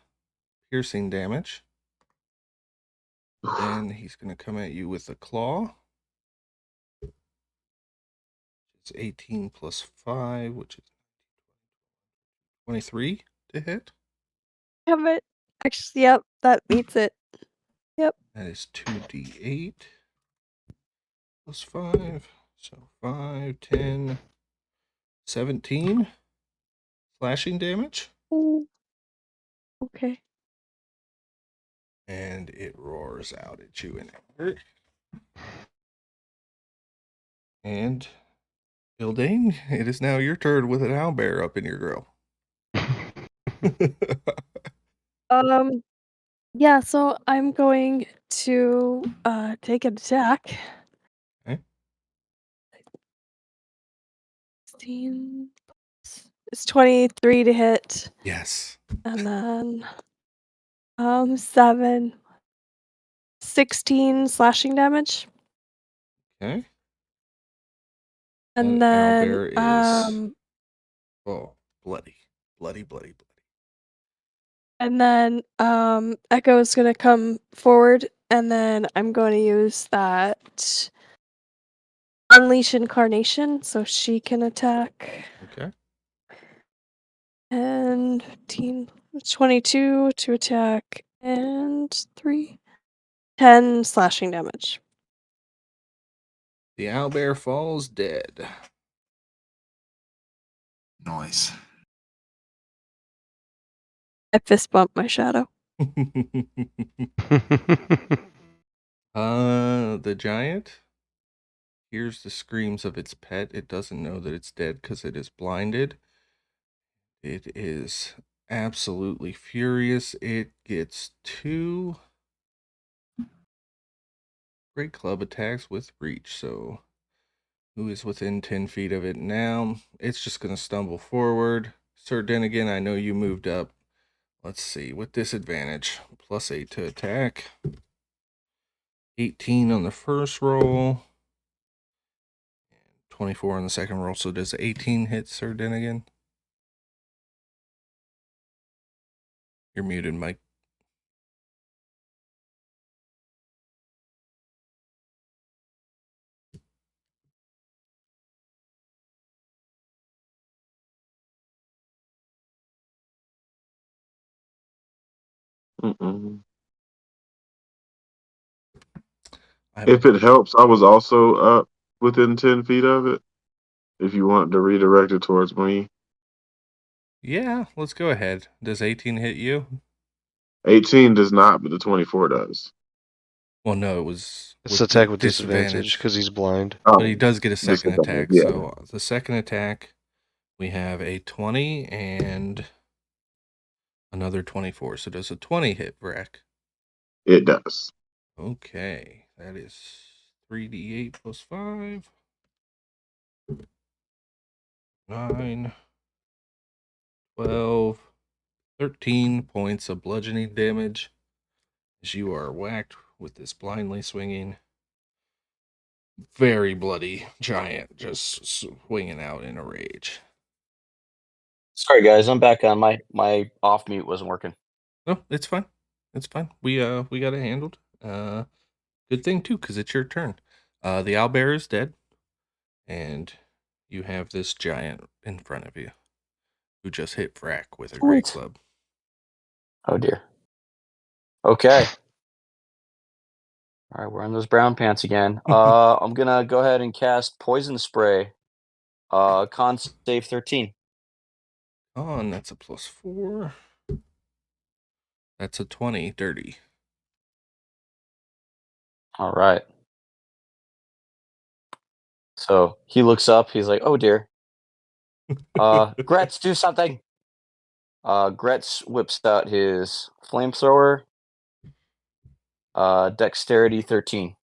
piercing damage. Then he's going to come at you with a claw. It's 18 plus 5, which is 23 to hit. Damn it. Actually, yep, that beats it. Yep. That is 2d8. plus 5. So 5, 10, 17 slashing damage. Ooh. Okay. And it roars out at you in anger. And Ildain, it is now your turn with an owlbear up in your grill. Yeah, so I'm going to take an attack. Okay. 16. It's 23 to hit. Yes. And then 7. 16 slashing damage. Okay. And That then owlbear is bloody. and then Echo's gonna come forward, and then I'm going to use that Unleash Incarnation so she can attack. Okay. And 15, 22 to attack, and 10 slashing damage. The owlbear falls dead. Nice. I fist bump my shadow. The giant hears the screams of its pet. It doesn't know that it's dead because it is blinded. It is absolutely furious. It gets 2 great club attacks with reach. So who is within 10 feet of it now? It's just going to stumble forward. Sir Dennigan, I know you moved up. Let's see, with disadvantage, plus 8 to attack. 18 on the first roll. 24 on the second roll. So does 18 hit Sir Dennigan? You're muted, Mike. If it helps, I was also up within 10 feet of it. If you want to redirect it towards me. Yeah, let's go ahead. Does 18 hit you? 18 does not, but the 24 does. Well, no, it was It's attack with disadvantage because he's blind. But he does get a second disadvantage, attack. yeah. So the second attack, we have a 20 and another 24. So does a 20 hit, Vraak? It does. Okay, that is 3d8 plus 5. 9, 12, 13 points of bludgeoning damage as you are whacked with this blindly swinging, very bloody giant just swinging out in a rage. Sorry, guys, I'm back on. My off mute wasn't working. No, it's fine. It's fine. We got it handled. Good thing too, because it's your turn. The owlbear is dead, and you have this giant in front of you who just hit Vraak with a great club. Oh dear. Okay. All right, we're in those brown pants again. I'm gonna go ahead and cast Poison Spray. Con save 13. And that's a plus 4. That's a 20 dirty. All right. So he looks up. He's like, "Oh dear." Gretz, do something. Gretz whips out his flamethrower. Dexterity 13.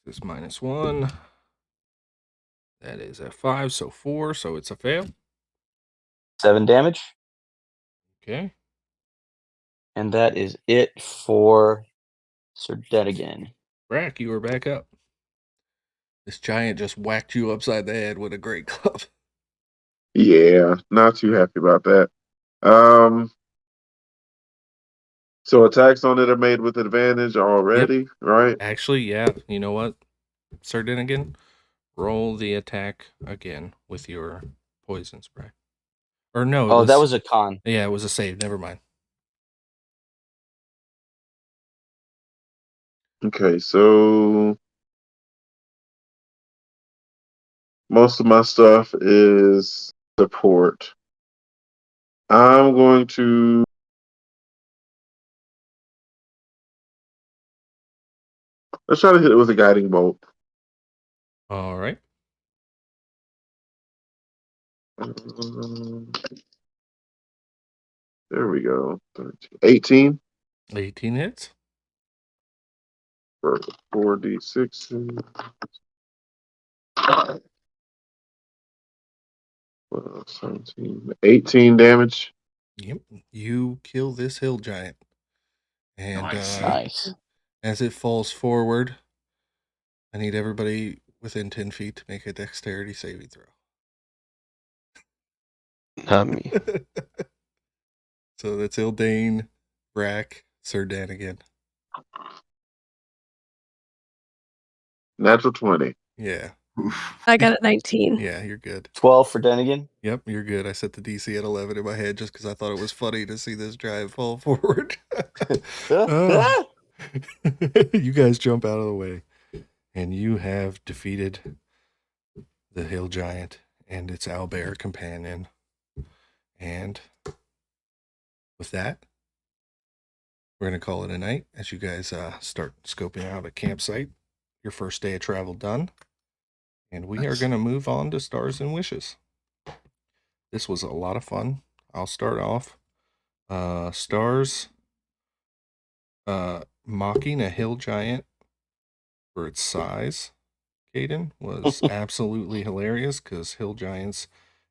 This minus 1. That is a 5, so 4, so it's a fail. 7 damage. Okay. And that is it for Sir Dennigan. Vraak, you are back up. This giant just whacked you upside the head with a great club. Yeah, not too happy about that. So attacks on it are made with advantage already, right? Actually, yeah. You know what, Sir Dennigan? Roll the attack again with your poison spray. Or no, that was a con. Yeah, it was a save. Never mind. Okay, so most of my stuff is support. I'm going to let's try to hit it with a guiding bolt. All right. There we go. 18 18 hits. for 4d6. 17, 18 damage. Yep. You kill this hill giant. And Nice. Nice. as it falls forward, I need everybody within 10 feet to make a dexterity saving throw. Not me. So that's Ildain, Vraak, Sir Dennigan. Natural 20. Yeah. Oof. I got a 19. Yeah, you're good. 12 for Dennigan. Yep, you're good. I set the DC at 11 in my head just because I thought it was funny to see this giant fall forward. Oh. You guys jump out of the way. And you have defeated the hill giant and its owlbear companion. And with that, we're going to call it a night as you guys start scoping out a campsite. Your first day of travel done. And we are Nice. going to move on to Stars and Wishes. This was a lot of fun. I'll start off. Stars mocking a hill giant for its size, Caden, was absolutely hilarious because hill giants,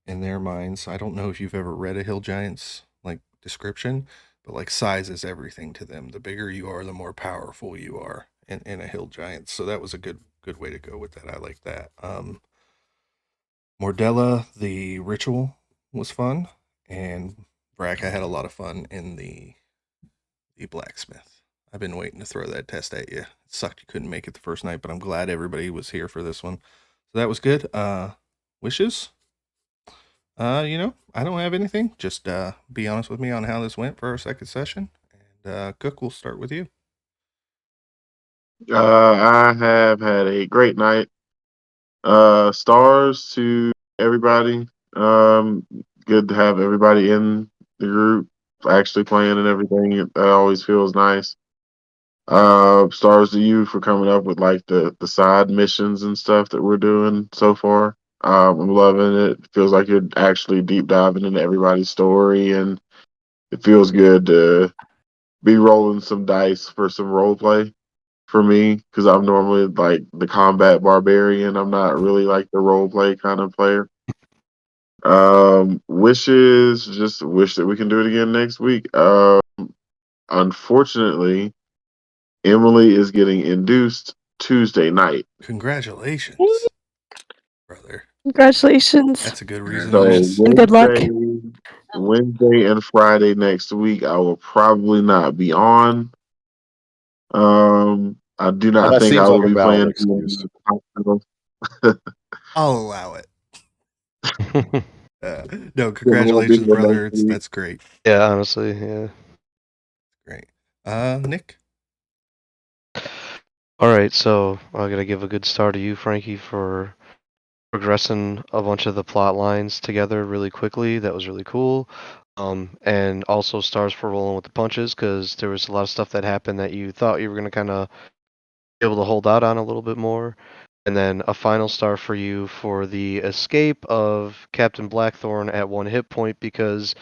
in their minds, I don't know if you've ever read a hill giant's like description, but like size is everything to them. The bigger you are, the more powerful you are in a hill giant. So that was a good way to go with that. I like that. Mordella, the ritual was fun, and Vraak, I had a lot of fun in the blacksmith. I've been waiting to throw that test at you. It sucked you couldn't make it the first night, but I'm glad everybody was here for this one. So that was good. Wishes? I don't have anything. Just be honest with me on how this went for our second session. And Cook, we'll start with you. I have had a great night. Stars to everybody. Good to have everybody in the group actually playing and everything. That always feels nice. Stars to you for coming up with like the side missions and stuff that we're doing so far. I'm loving it. It feels like you're actually deep diving into everybody's story, and it feels good to be rolling some dice for some role play for me because I'm normally like the combat barbarian. I'm not really like the role play kind of player. Wishes, just wish that we can do it again next week. Unfortunately, Emily is getting induced Tuesday night. Congratulations, brother. Congratulations. That's a good reason So to Congratulations. miss. And good luck. Wednesday and Friday next week, I will probably not be on. I do not That think I seems like will a be valid playing. excuse. I'll allow it. No, It won't be congratulations, the brother. next week. That's great. Yeah, honestly, yeah. Great. Nick? All right, so I gotta give a good star to you, Frankie, for progressing a bunch of the plot lines together really quickly. That was really cool. And also stars for rolling with the punches because there was a lot of stuff that happened that you thought you were gonna kind of be able to hold out on a little bit more. And then a final star for you for the escape of Captain Blackthorn at 1 hit point because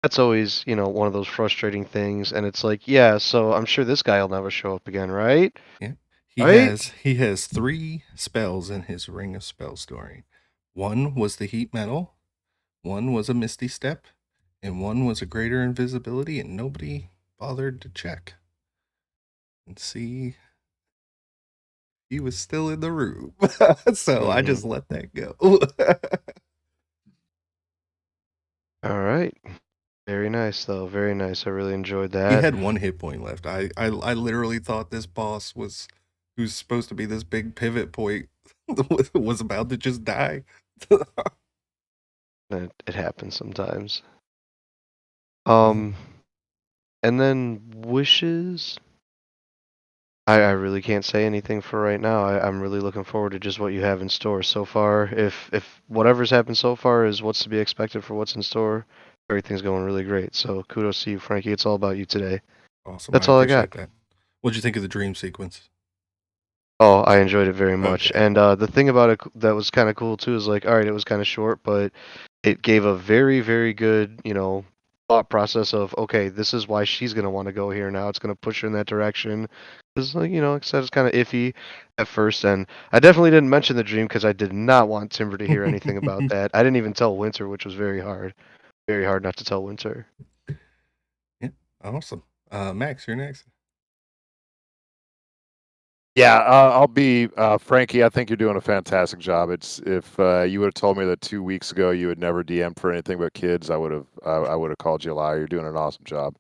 that's always, one of those frustrating things. And it's like, yeah, so I'm sure this guy will never show up again, right? Yeah. He Right? has 3 spells in his Ring of Spell story. One was the heat metal, one was a misty step, and one was a greater invisibility, and nobody bothered to check and see he was still in the room. So I just let that go. All right. Very nice, though. Very nice. I really enjoyed He that. had 1 hit point left. I literally thought this boss who's supposed to be this big pivot point was about to just die. It happens sometimes. And then wishes. I really can't say anything for right now. I'm really looking forward to just what you have in store so far. If whatever's happened so far is what's to be expected for what's in store, everything's going really great. So kudos to you, Frankie. It's all about you today. Awesome. That's I all I got. appreciate that. What'd you think of the dream sequence? Oh, I enjoyed it very much. Okay. And the thing about it that was kind of cool too is like, all right, it was kind of short, but it gave a very, very good, thought process of, okay, this is why she's gonna want to go here now. It's gonna push her in that direction. Because, like I said, it's kind of iffy at first, and I definitely didn't mention the dream because I did not want Timber to hear anything about that. I didn't even tell Winter, which was very hard not to tell Winter. Yeah, awesome. Max, you're next. Yeah, I'll be Frankie. I think you're doing a fantastic job. It's if you would have told me that 2 weeks ago you had never DM'd for anything but kids, I would have called you a liar. You're doing an awesome job.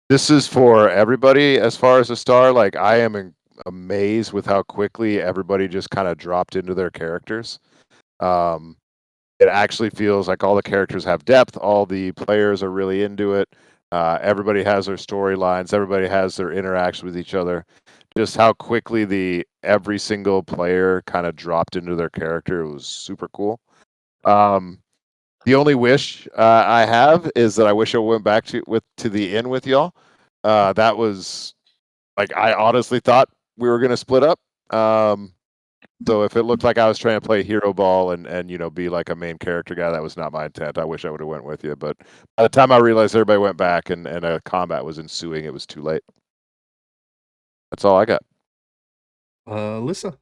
This is for everybody as far as a star. Like I am amazed with how quickly everybody just kind of dropped into their characters. It actually feels like all the characters have depth. All the players are really into it. Everybody has their storylines. Everybody has their interaction with each other. Just how quickly every single player kind of dropped into their character. It was super cool. The only wish I have is that I wish I went back to the inn with y'all. That was like I honestly thought we were gonna split up. So if it looked like I was trying to play hero ball and be like a main character guy, that was not my intent. I wish I would have went with you, but by the time I realized everybody went back and a combat was ensuing, it was too late. That's all I got. Alyssa.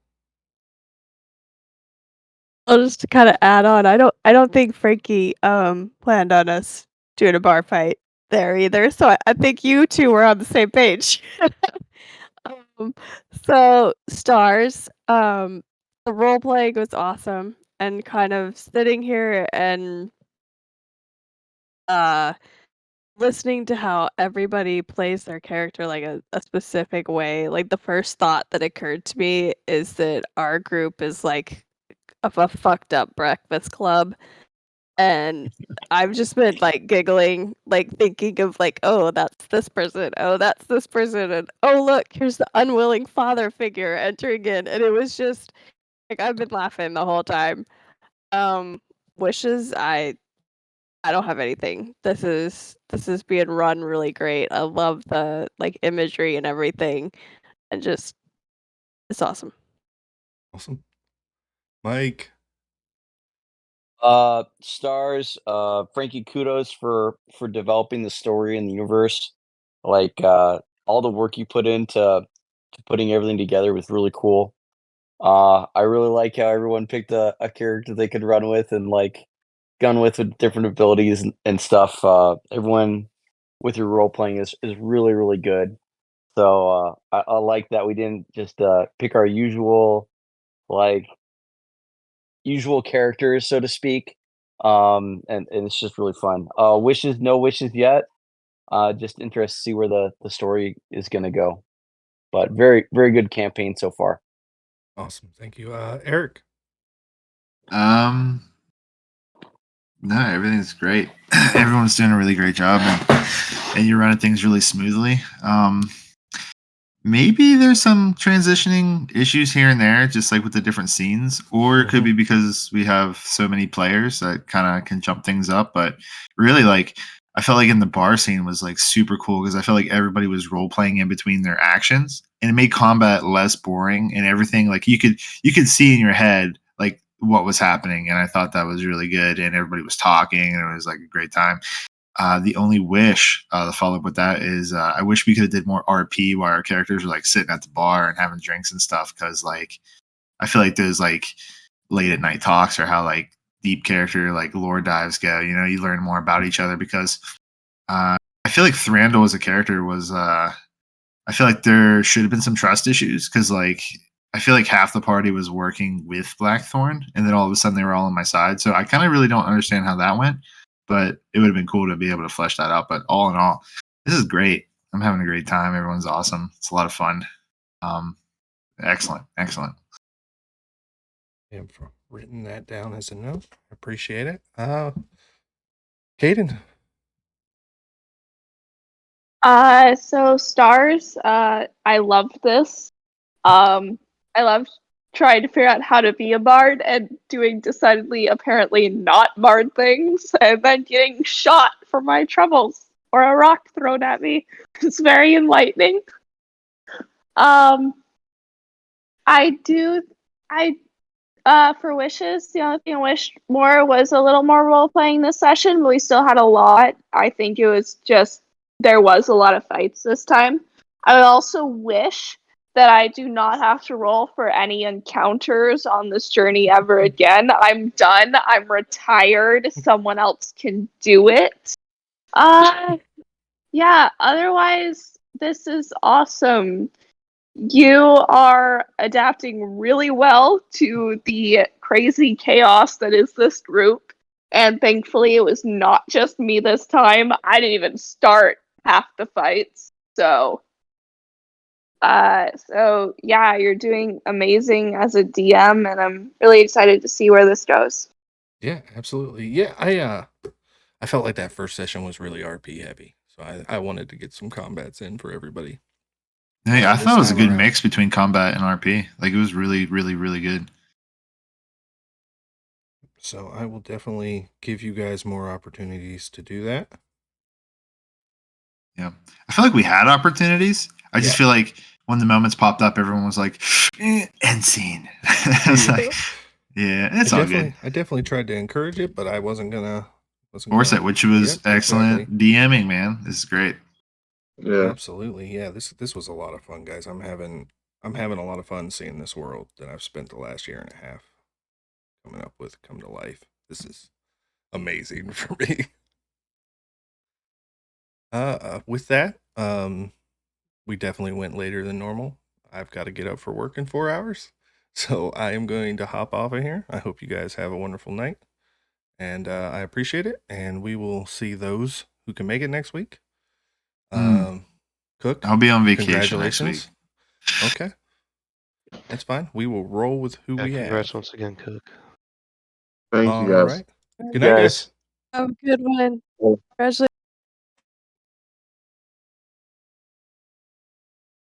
I'll just kind of add on. I don't think Frankie planned on us doing a bar fight there either. So I think you two were on the same page. um, so stars. The role playing was awesome, and kind of sitting here and listening to how everybody plays their character like a specific way. Like the first thought that occurred to me is that our group is like a fucked up breakfast club. And I've just been like giggling, like thinking of like, oh, that's this person, oh, that's this person, and oh, look, here's the unwilling father figure entering in, and it was just like I've been laughing the whole time. Wishes, I don't have anything. This is being run really great. I love the like imagery and everything, and just it's awesome. Awesome. Mike. Stars, Frankie, kudos for developing the story and the universe. Like all the work you put into to putting everything together was really cool. I really like how everyone picked a character they could run with and like gun with different abilities and stuff. Everyone with your role playing is really really good. So I like that we didn't just pick our like usual characters, so to speak. And it's just really fun. Wishes, no wishes yet. Just interested to see where the story is gonna go. But very, very good campaign so far. Awesome. Thank you. Eric. No, everything's great. Everyone's doing a really great job, and you're running things really smoothly. Maybe there's some transitioning issues here and there, just like with the different scenes, or it could be because we have so many players that kind of can jump things up. But really, like I felt like in the bar scene was like super cool because I felt like everybody was role playing in between their actions, and it made combat less boring and everything. Like you could see in your head like what was happening, and I thought that was really good. And everybody was talking, and it was like a great time. The only wish, the follow up with that is, I wish we could have did more RP while our characters were like sitting at the bar and having drinks and stuff. Because like, I feel like those like late at night talks are how like deep character like lore dives go. You know, you learn more about each other because I feel like Thrandil as a character was. I feel like there should have been some trust issues because like I feel like half the party was working with Blackthorn, and then all of a sudden they were all on my side. So I kind of really don't understand how that went, but it would have been cool to be able to flesh that out. But all in all, this is great. I'm having a great time. Everyone's awesome. It's a lot of fun. Excellent, excellent. I've written that down as a note. Appreciate it. Caden. So stars, I loved this. I loved trying to figure out how to be a bard and doing decidedly apparently not bard things and then getting shot for my troubles or a rock thrown at me. It's very enlightening. For wishes, the only thing I wished more was a little more role playing this session, but we still had a lot. I think it was just there was a lot of fights this time. I would also wish that I do not have to roll for any encounters on this journey ever again. I'm done. I'm retired. Someone else can do it. Yeah, otherwise, this is awesome. You are adapting really well to the crazy chaos that is this group. And thankfully, it was not just me this time. I didn't even start half the fights. So yeah, you're doing amazing as a DM, and I'm really excited to see where this goes. Yeah, absolutely. Yeah, I felt like that first session was really RP heavy, so I wanted to get some combats in for everybody. Hey, I This thought it was a time good around. mix between combat and RP. Like it was really, really, really good. So I will definitely give you guys more opportunities to do that. Yeah, I feel like we had opportunities. I just feel like when the moments popped up, everyone was like, "End scene." It's like, yeah, it's all good. I definitely tried to encourage it, but I wasn't gonna. Force it, which was Yep, excellent exactly. DMing, man. This is great. Yeah. Absolutely. Yeah, this was a lot of fun, guys. I'm having a lot of fun seeing this world that I've spent the last year and a half coming up with come to life. This is amazing for me. With that, we definitely went later than normal. I've got to get up for work in 4 hours. So I am going to hop off of here. I hope you guys have a wonderful night. And I appreciate it. And we will see those who can make it next week. Cook, I'll be on vacation next congratulations. week. Okay. That's fine. We will roll with who we Congrats have. once again, Cook. Thank you, All guys. right. Good night, guys. Have a good one. Yeah. Congratulations.